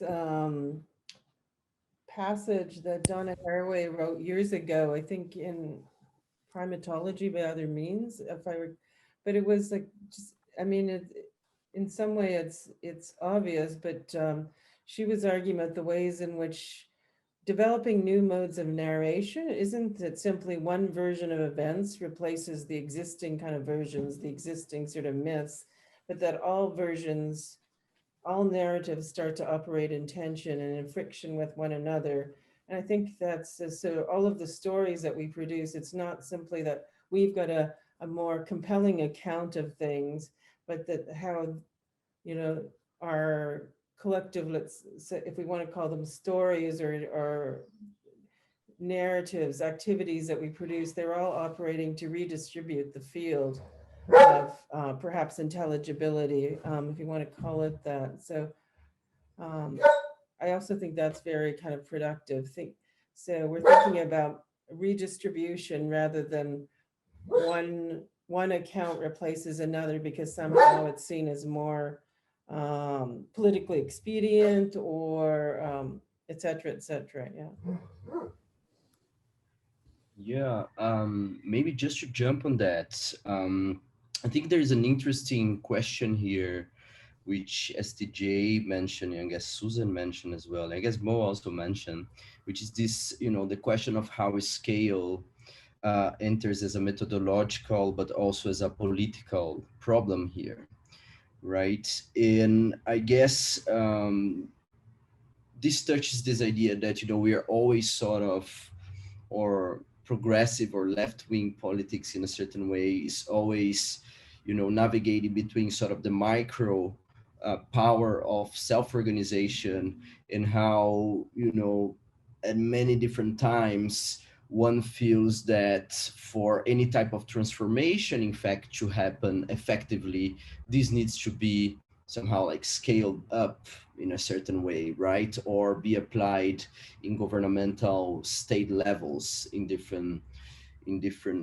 passage that Donna Haraway wrote years ago, I think in Primatology by Other Means, but it was like, just, I mean, in some way it's obvious, but she was arguing about the ways in which developing new modes of narration isn't that simply one version of events replaces the existing kind of versions, the existing sort of myths, but that all versions, all narratives start to operate in tension and in friction with one another. And I think that's, so all of the stories that we produce, it's not simply that we've got a more compelling account of things, but that how, our collective, let's say, if we want to call them stories or narratives, activities that we produce, they're all operating to redistribute the field of perhaps intelligibility, if you want to call it that. So I also think that's very kind of productive. So we're thinking about redistribution rather than one account replaces another because somehow it's seen as more politically expedient or et cetera, et cetera. Yeah. Yeah, maybe just to jump on that, I think there is an interesting question here, which STJ mentioned, and I guess Susan mentioned as well, and I guess Mo also mentioned, which is this, the question of how scale enters as a methodological, but also as a political problem here, right? And I guess this touches this idea that, we are always sort of, or progressive or left-wing politics in a certain way is always, navigating between sort of the micro power of self-organization and how, at many different times, one feels that for any type of transformation, in fact, to happen effectively, this needs to be somehow like scaled up in a certain way, right? Or be applied in governmental state levels in different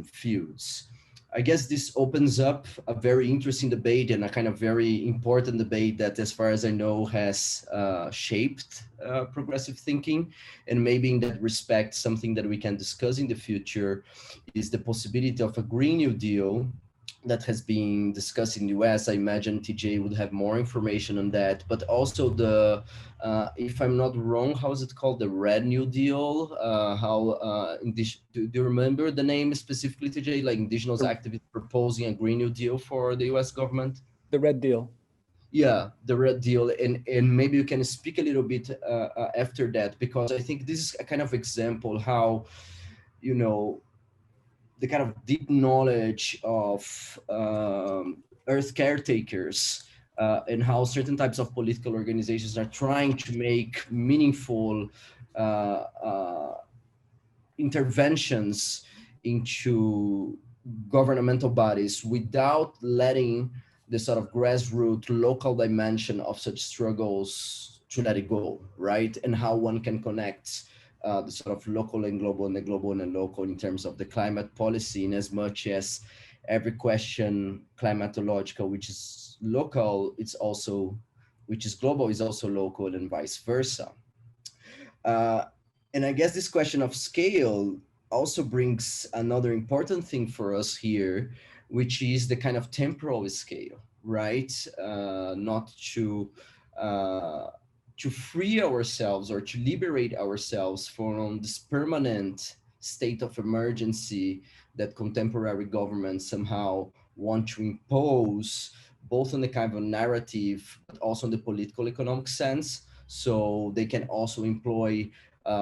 fields. I guess this opens up a very interesting debate and a kind of very important debate that, as far as I know, has shaped progressive thinking. And maybe in that respect, something that we can discuss in the future is the possibility of a Green New Deal that has been discussed in the US. I imagine TJ would have more information on that, but also the, if I'm not wrong, how is it called? The Red New Deal? Do you remember the name specifically, TJ? Like indigenous activists proposing a Green New Deal for the US government? The Red Deal. Yeah, the Red Deal, and maybe you can speak a little bit after that, because I think this is a kind of example how, the kind of deep knowledge of earth caretakers and how certain types of political organizations are trying to make meaningful interventions into governmental bodies without letting the sort of grassroots local dimension of such struggles to let it go, right? And how one can connect the sort of local and global and the global and the local in terms of the climate policy, in as much as every question climatological, which is local, it's also, which is global, is also local, and vice versa. And I guess this question of scale also brings another important thing for us here, which is the kind of temporal scale, right? Not to free ourselves or to liberate ourselves from this permanent state of emergency that contemporary governments somehow want to impose, both on the kind of narrative, but also in the political economic sense. So they can also employ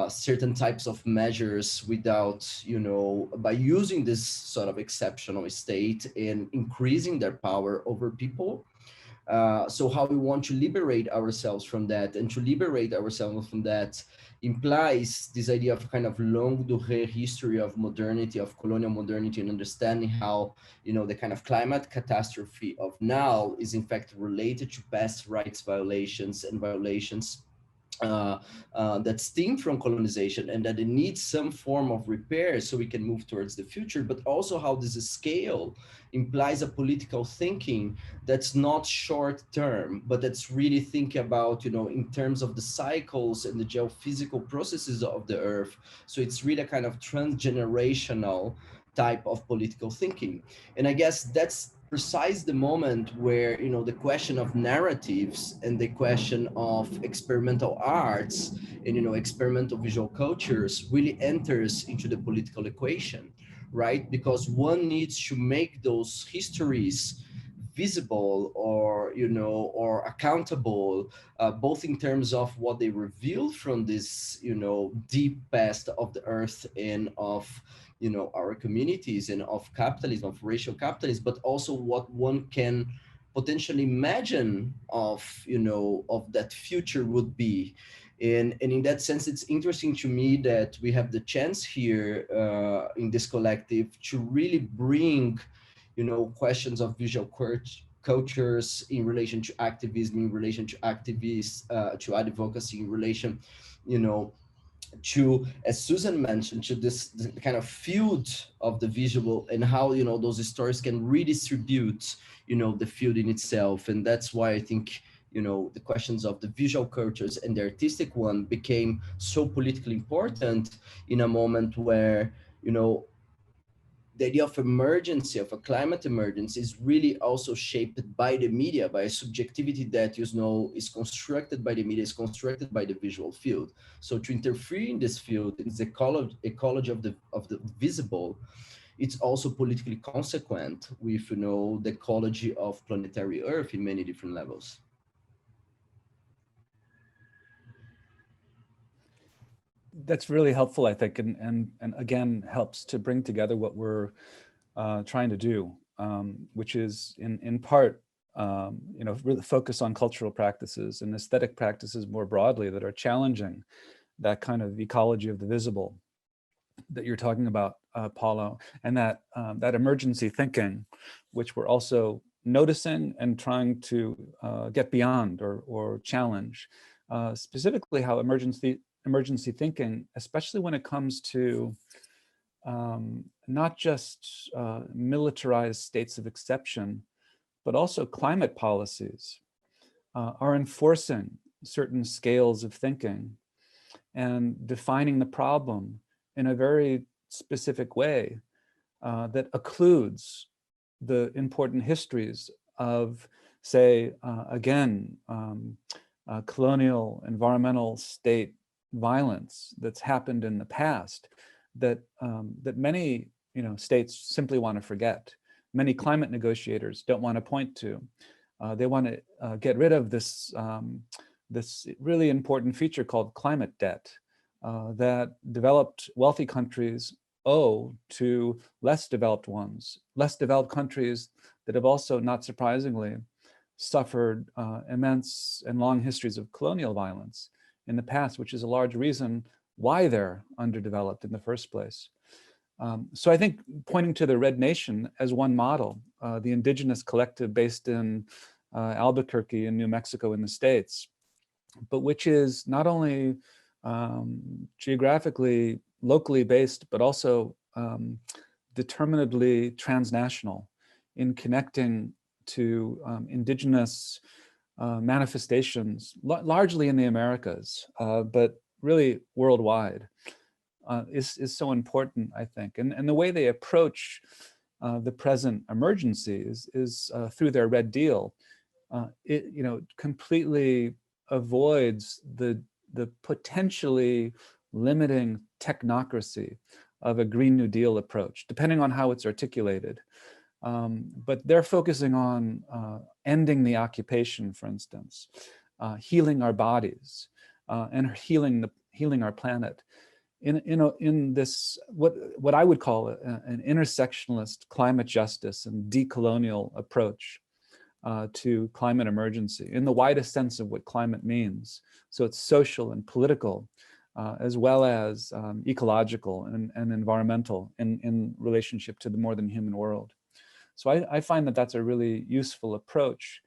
certain types of measures without, by using this sort of exceptional state and increasing their power over people. So how we want to liberate ourselves from that, and to liberate ourselves from that implies this idea of kind of longue durée history of modernity, of colonial modernity, and understanding how, the kind of climate catastrophe of now is in fact related to past rights violations and violations that stem from colonization, and that it needs some form of repair so we can move towards the future, but also how this scale implies a political thinking that's not short term, but that's really thinking about, in terms of the cycles and the geophysical processes of the earth. So it's really a kind of transgenerational type of political thinking. And I guess that's precise the moment where, the question of narratives and the question of experimental arts and, experimental visual cultures really enters into the political equation, right? Because one needs to make those histories visible or, or accountable, both in terms of what they reveal from this, deep past of the earth and of, our communities, and of capitalism, of racial capitalism, but also what one can potentially imagine of, of that future would be. And in that sense, it's interesting to me that we have the chance here in this collective to really bring, questions of visual cultures in relation to activism, in relation to activists, to advocacy, in relation, to, as Susan mentioned, to this kind of field of the visual, and how, those stories can redistribute, the field in itself. And that's why I think, the questions of the visual cultures and the artistic one became so politically important in a moment where, the idea of emergency, of a climate emergency, is really also shaped by the media, by a subjectivity that, is constructed by the media, is constructed by the visual field. So to interfere in this field, in the ecology of the visible, it's also politically consequent with, the ecology of planetary Earth in many different levels. That's really helpful, I think, and again helps to bring together what we're trying to do, which is in part, really focus on cultural practices and aesthetic practices more broadly that are challenging that kind of ecology of the visible that you're talking about, Paulo, and that emergency thinking, which we're also noticing and trying to get beyond or challenge, specifically how emergency thinking, especially when it comes to not just militarized states of exception, but also climate policies, are enforcing certain scales of thinking and defining the problem in a very specific way that occludes the important histories of, say, colonial environmental state violence that's happened in the past, that many states simply want to forget. Many climate negotiators don't want to point to. They want to get rid of this this really important feature called climate debt that developed wealthy countries owe to less developed ones, less developed countries that have also, not surprisingly, suffered immense and long histories of colonial violence in the past, which is a large reason why they're underdeveloped in the first place. So I think pointing to the Red Nation as one model, the indigenous collective based in Albuquerque in New Mexico in the States, but which is not only geographically, locally based, but also determinedly transnational in connecting to indigenous manifestations, largely in the Americas, but really worldwide, is so important, I think. And the way they approach the present emergency is through their Red Deal. It, you know, completely avoids the potentially limiting technocracy of a Green New Deal approach, depending on how it's articulated. But they're focusing on ending the occupation, for instance, healing our bodies, and healing our planet. In this, what I would call an intersectionalist climate justice and decolonial approach to climate emergency, in the widest sense of what climate means. So it's social and political, as well as ecological and environmental in relationship to the more than human world. So I find that that's a really useful approach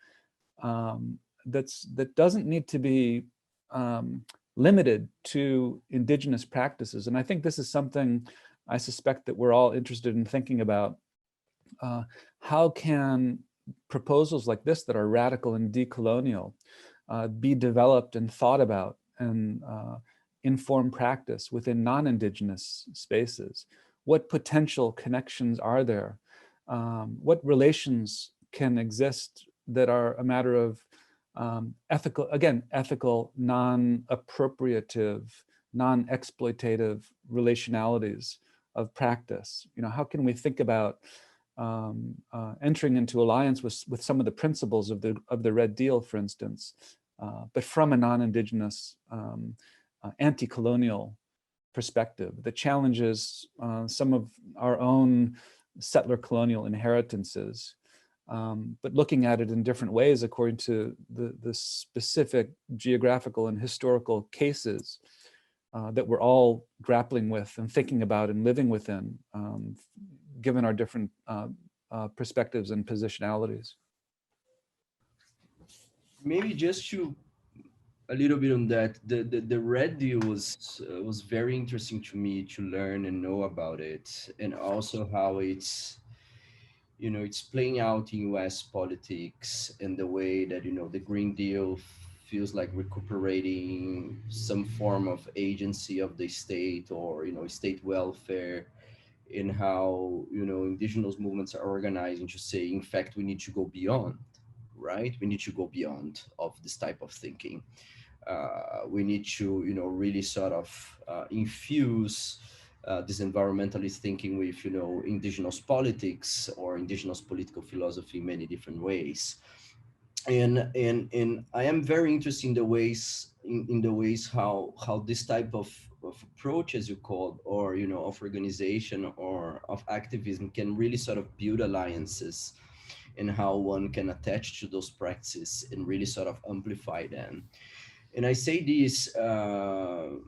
that doesn't need to be limited to indigenous practices. And I think this is something I suspect that we're all interested in thinking about. How can proposals like this that are radical and decolonial be developed and thought about and inform practice within non-indigenous spaces? What potential connections are there? What relations can exist that are a matter of ethical, non-appropriative, non-exploitative relationalities of practice? You know, how can we think about entering into alliance with some of the principles of the Red Deal, for instance, but from a non-indigenous, anti-colonial perspective that challenges some of our own settler colonial inheritances, but looking at it in different ways according to the specific geographical and historical cases that we're all grappling with and thinking about and living within, given our different perspectives and positionalities. Maybe just to a little bit on that, the Red Deal was very interesting to me to learn and know about it, and also how it's, you know, it's playing out in US politics and the way that, you know, the Green Deal feels like recuperating some form of agency of the state, or, you know, state welfare, in how, you know, indigenous movements are organizing to say, in fact, we need to go beyond, right? We need to go beyond of this type of thinking. We need to, you know, really sort of infuse this environmentalist thinking with, you know, indigenous politics or indigenous political philosophy in many different ways. And I am very interested in the ways how this type of approach, as you called, or, you know, of organization or of activism can really sort of build alliances, and how one can attach to those practices and really sort of amplify them. And I say this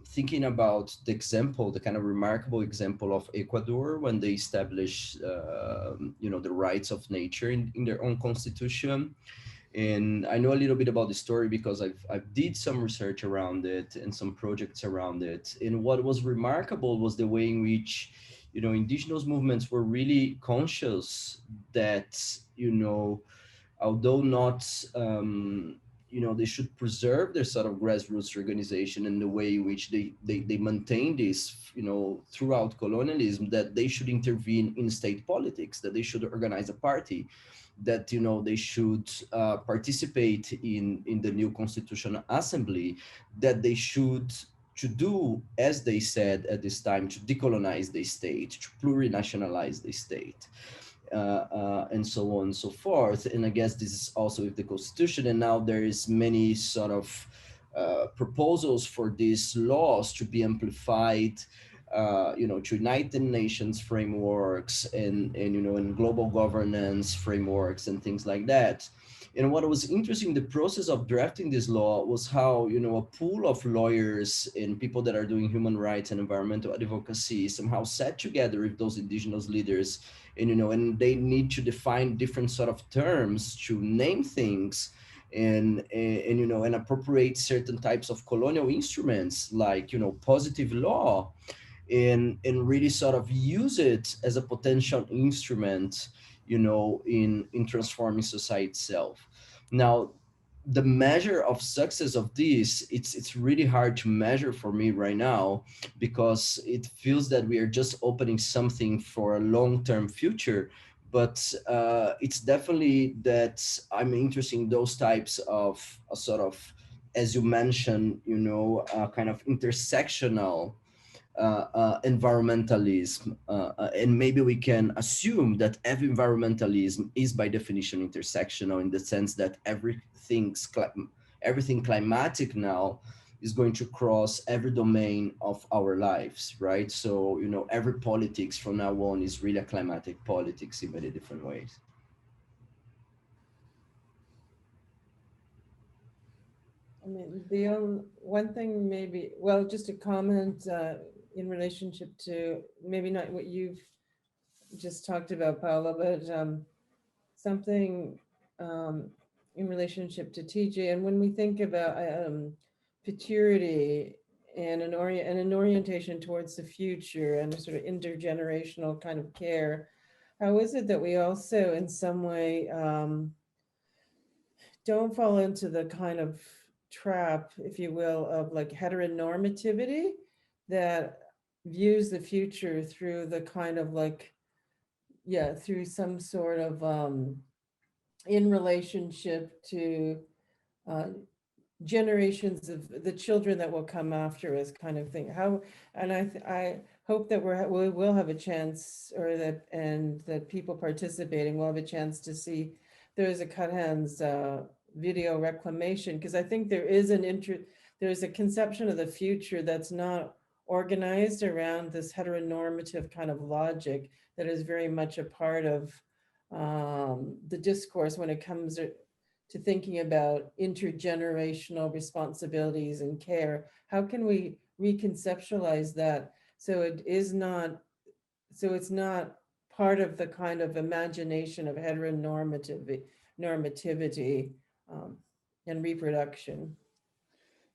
thinking about the example, the kind of remarkable example of Ecuador when they established, you know, the rights of nature in their own constitution. And I know a little bit about the story because I've did some research around it and some projects around it. And what was remarkable was the way in which, you know, indigenous movements were really conscious that, you know, although not, you know, they should preserve their sort of grassroots organization and the way in which they maintain this, you know, throughout colonialism, that they should intervene in state politics, that they should organize a party, that, you know, they should participate in the new constitutional assembly, that they should to do, as they said at this time, to decolonize the state, to plurinationalize the state. And so on and so forth. And I guess this is also with the Constitution. And now there is many sort of proposals for these laws to be amplified, you know, to United Nations frameworks and you know, and global governance frameworks and things like that. And what was interesting in the process of drafting this law was how, you know, a pool of lawyers and people that are doing human rights and environmental advocacy somehow sat together with those indigenous leaders, and, you know, and they need to define different sort of terms to name things. and you know, and appropriate certain types of colonial instruments like, you know, positive law, and really sort of use it as a potential instrument, you know, in transforming society itself. Now, the measure of success of this, it's really hard to measure for me right now, because it feels that we are just opening something for a long-term future. But it's definitely that I'm interested in those types of a sort of, as you mentioned, you know, kind of intersectional environmentalism, and maybe we can assume that every environmentalism is by definition intersectional, in the sense that everything climatic now is going to cross every domain of our lives, right? So, you know, every politics from now on is really a climatic politics in many different ways. I mean, the one thing maybe, well, just a comment in relationship to maybe not what you've just talked about, Paula, but something in relationship to TJ. And when we think about futurity and an orientation towards the future and a sort of intergenerational kind of care, how is it that we also in some way don't fall into the kind of trap, if you will, of like heteronormativity that views the future through the kind of like, yeah, through some sort of in relationship to generations of the children that will come after us, kind of thing. How, and I hope that we will have a chance, or that, and that people participating will have a chance to see there's a Cut Hands video reclamation, because I think there is there's a conception of the future that's not organized around this heteronormative kind of logic that is very much a part of the discourse when it comes to thinking about intergenerational responsibilities and care. How can we reconceptualize that so it's not part of the kind of imagination of heteronormativity and reproduction?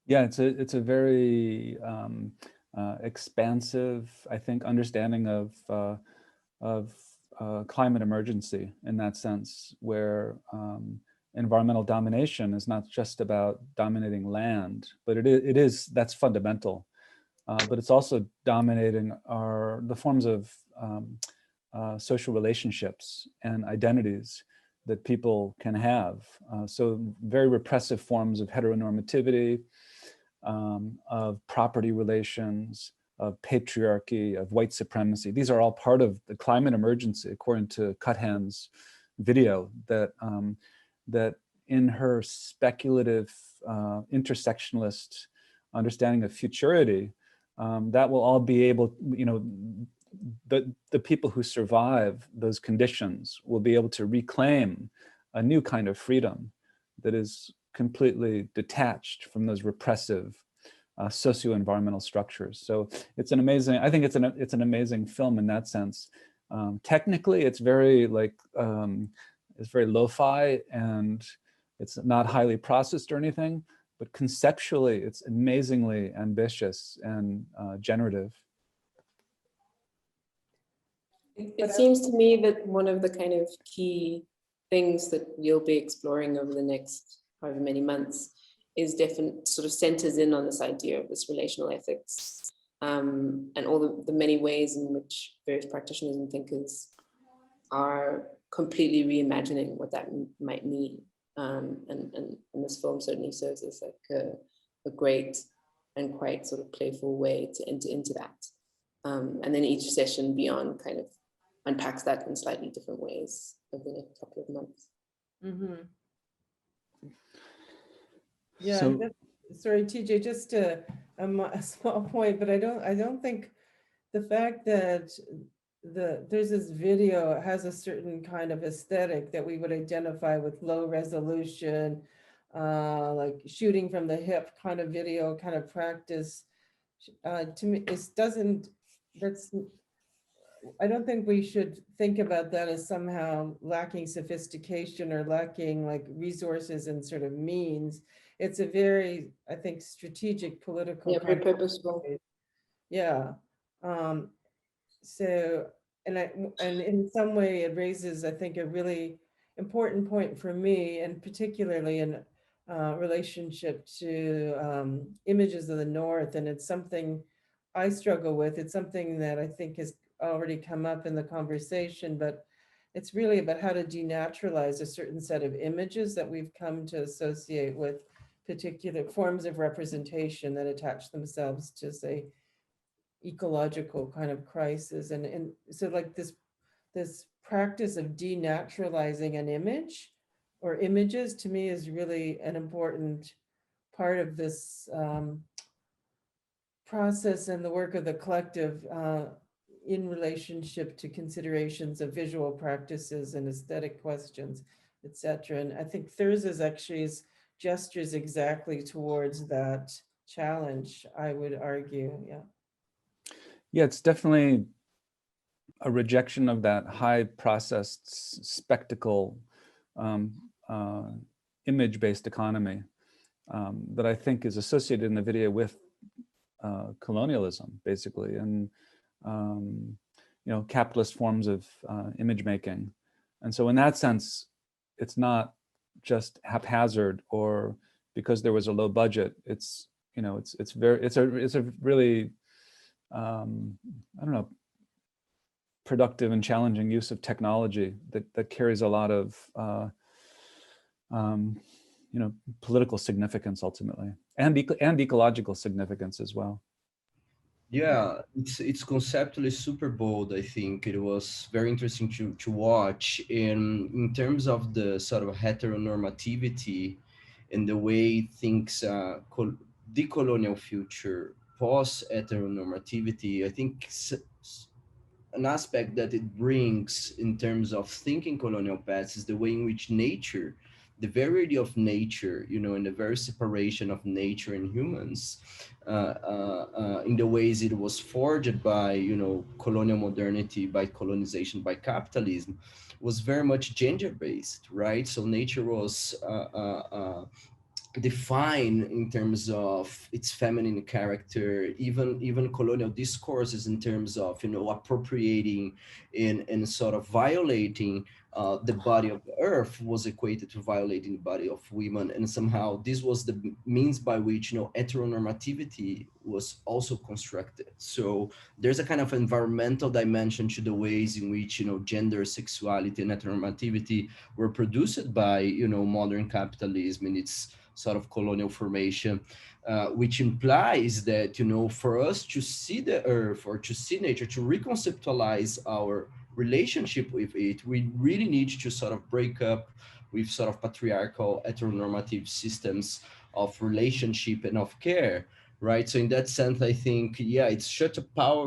Yeah, it's a very expansive, I think, understanding of climate emergency in that sense, where environmental domination is not just about dominating land, but that's fundamental. But it's also dominating the forms of social relationships and identities that people can have. So very repressive forms of heteronormativity, of property relations, of patriarchy, of white supremacy. These are all part of the climate emergency, according to Cut Hands' video, that in her speculative intersectionalist understanding of futurity, that will all be able, you know, the people who survive those conditions will be able to reclaim a new kind of freedom that is completely detached from those repressive socio-environmental structures. So it's an amazing, I think it's an amazing film in that sense. Technically, it's very it's very lo-fi, and it's not highly processed or anything, but conceptually, it's amazingly ambitious and generative. It seems to me that one of the kind of key things that you'll be exploring over the next however many months is definitely sort of centers in on this idea of this relational ethics, and all the many ways in which various practitioners and thinkers are completely reimagining what that might mean. And this film certainly serves as like a great and quite sort of playful way to enter into that. And then each session beyond kind of unpacks that in slightly different ways over the next couple of months. Mm-hmm. Yeah, So, sorry, TJ, just a small point, but I don't think the fact that there's this video has a certain kind of aesthetic that we would identify with low resolution, like shooting from the hip kind of video kind of practice. To me, I don't think we should think about that as somehow lacking sophistication or lacking like resources and sort of means. It's a very, I think, strategic political. Yeah, very purposeful. Yeah. So, and in some way it raises, I think, a really important point for me, and particularly in relationship to images of the North. And it's something I struggle with. It's something that I think has already come up in the conversation, but it's really about how to denaturalize a certain set of images that we've come to associate with particular forms of representation that attach themselves to, say, ecological kind of crisis. And so like this practice of denaturalizing an image or images, to me, is really an important part of this process and the work of the collective in relationship to considerations of visual practices and aesthetic questions, etc. And I think Thurs's actually gestures exactly towards that challenge, I would argue. Yeah. Yeah, it's definitely a rejection of that high processed spectacle image-based economy that I think is associated in the video with colonialism, basically, and capitalist forms of image making. And so in that sense, it's not just haphazard or because there was a low budget. It's it's a really I don't know, productive and challenging use of technology that carries a lot of political significance ultimately, and ecological significance as well. Yeah, it's conceptually super bold. I think it was very interesting to watch in terms of the sort of heteronormativity and the way things decolonial future, post heteronormativity. I think an aspect that it brings in terms of thinking colonial past is the way in which nature, the variety of nature, and the very separation of nature and humans, in the ways it was forged by, colonial modernity, by colonization, by capitalism, was very much gender-based, right? So nature was defined in terms of its feminine character, even colonial discourses in terms of appropriating and sort of violating the body of the earth was equated to violating the body of women, and somehow this was the means by which heteronormativity was also constructed. So there's a kind of environmental dimension to the ways in which gender, sexuality, and heteronormativity were produced by modern capitalism and its sort of colonial formation, which implies that, for us to see the earth or to see nature, to reconceptualize our relationship with it, we really need to sort of break up with sort of patriarchal heteronormative systems of relationship and of care, right? So in that sense, I think, yeah, it's such a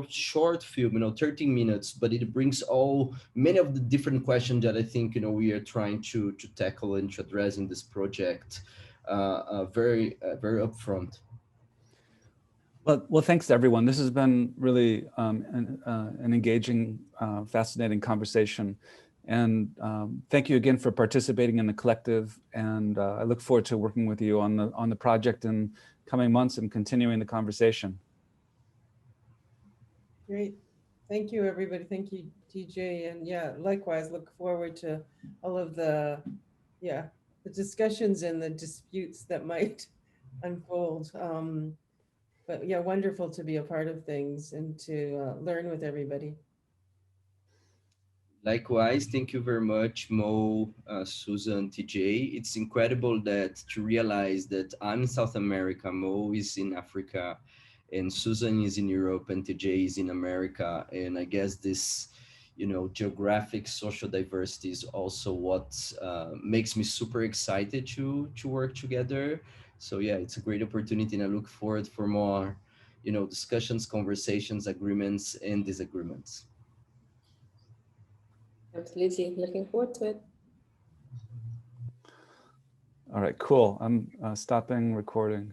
short film, 13 minutes, but it brings many of the different questions that I think, we are trying to tackle and to address in this project. Very upfront. Well, thanks to everyone. This has been really an engaging, fascinating conversation. And thank you again for participating in the collective. And I look forward to working with you on the project in coming months and continuing the conversation. Great. Thank you, everybody. Thank you, TJ. And yeah, likewise, look forward to all of the discussions and the disputes that might unfold. But yeah, wonderful to be a part of things and to learn with everybody. Likewise, thank you very much, Mo, Susan, TJ. It's incredible to realize that I'm in South America, Mo is in Africa, and Susan is in Europe, and TJ is in America. And I guess this, geographic social diversity is also what makes me super excited to work together. So yeah, it's a great opportunity, and I look forward for more, discussions, conversations, agreements, and disagreements. Absolutely, looking forward to it. All right, cool. I'm stopping recording.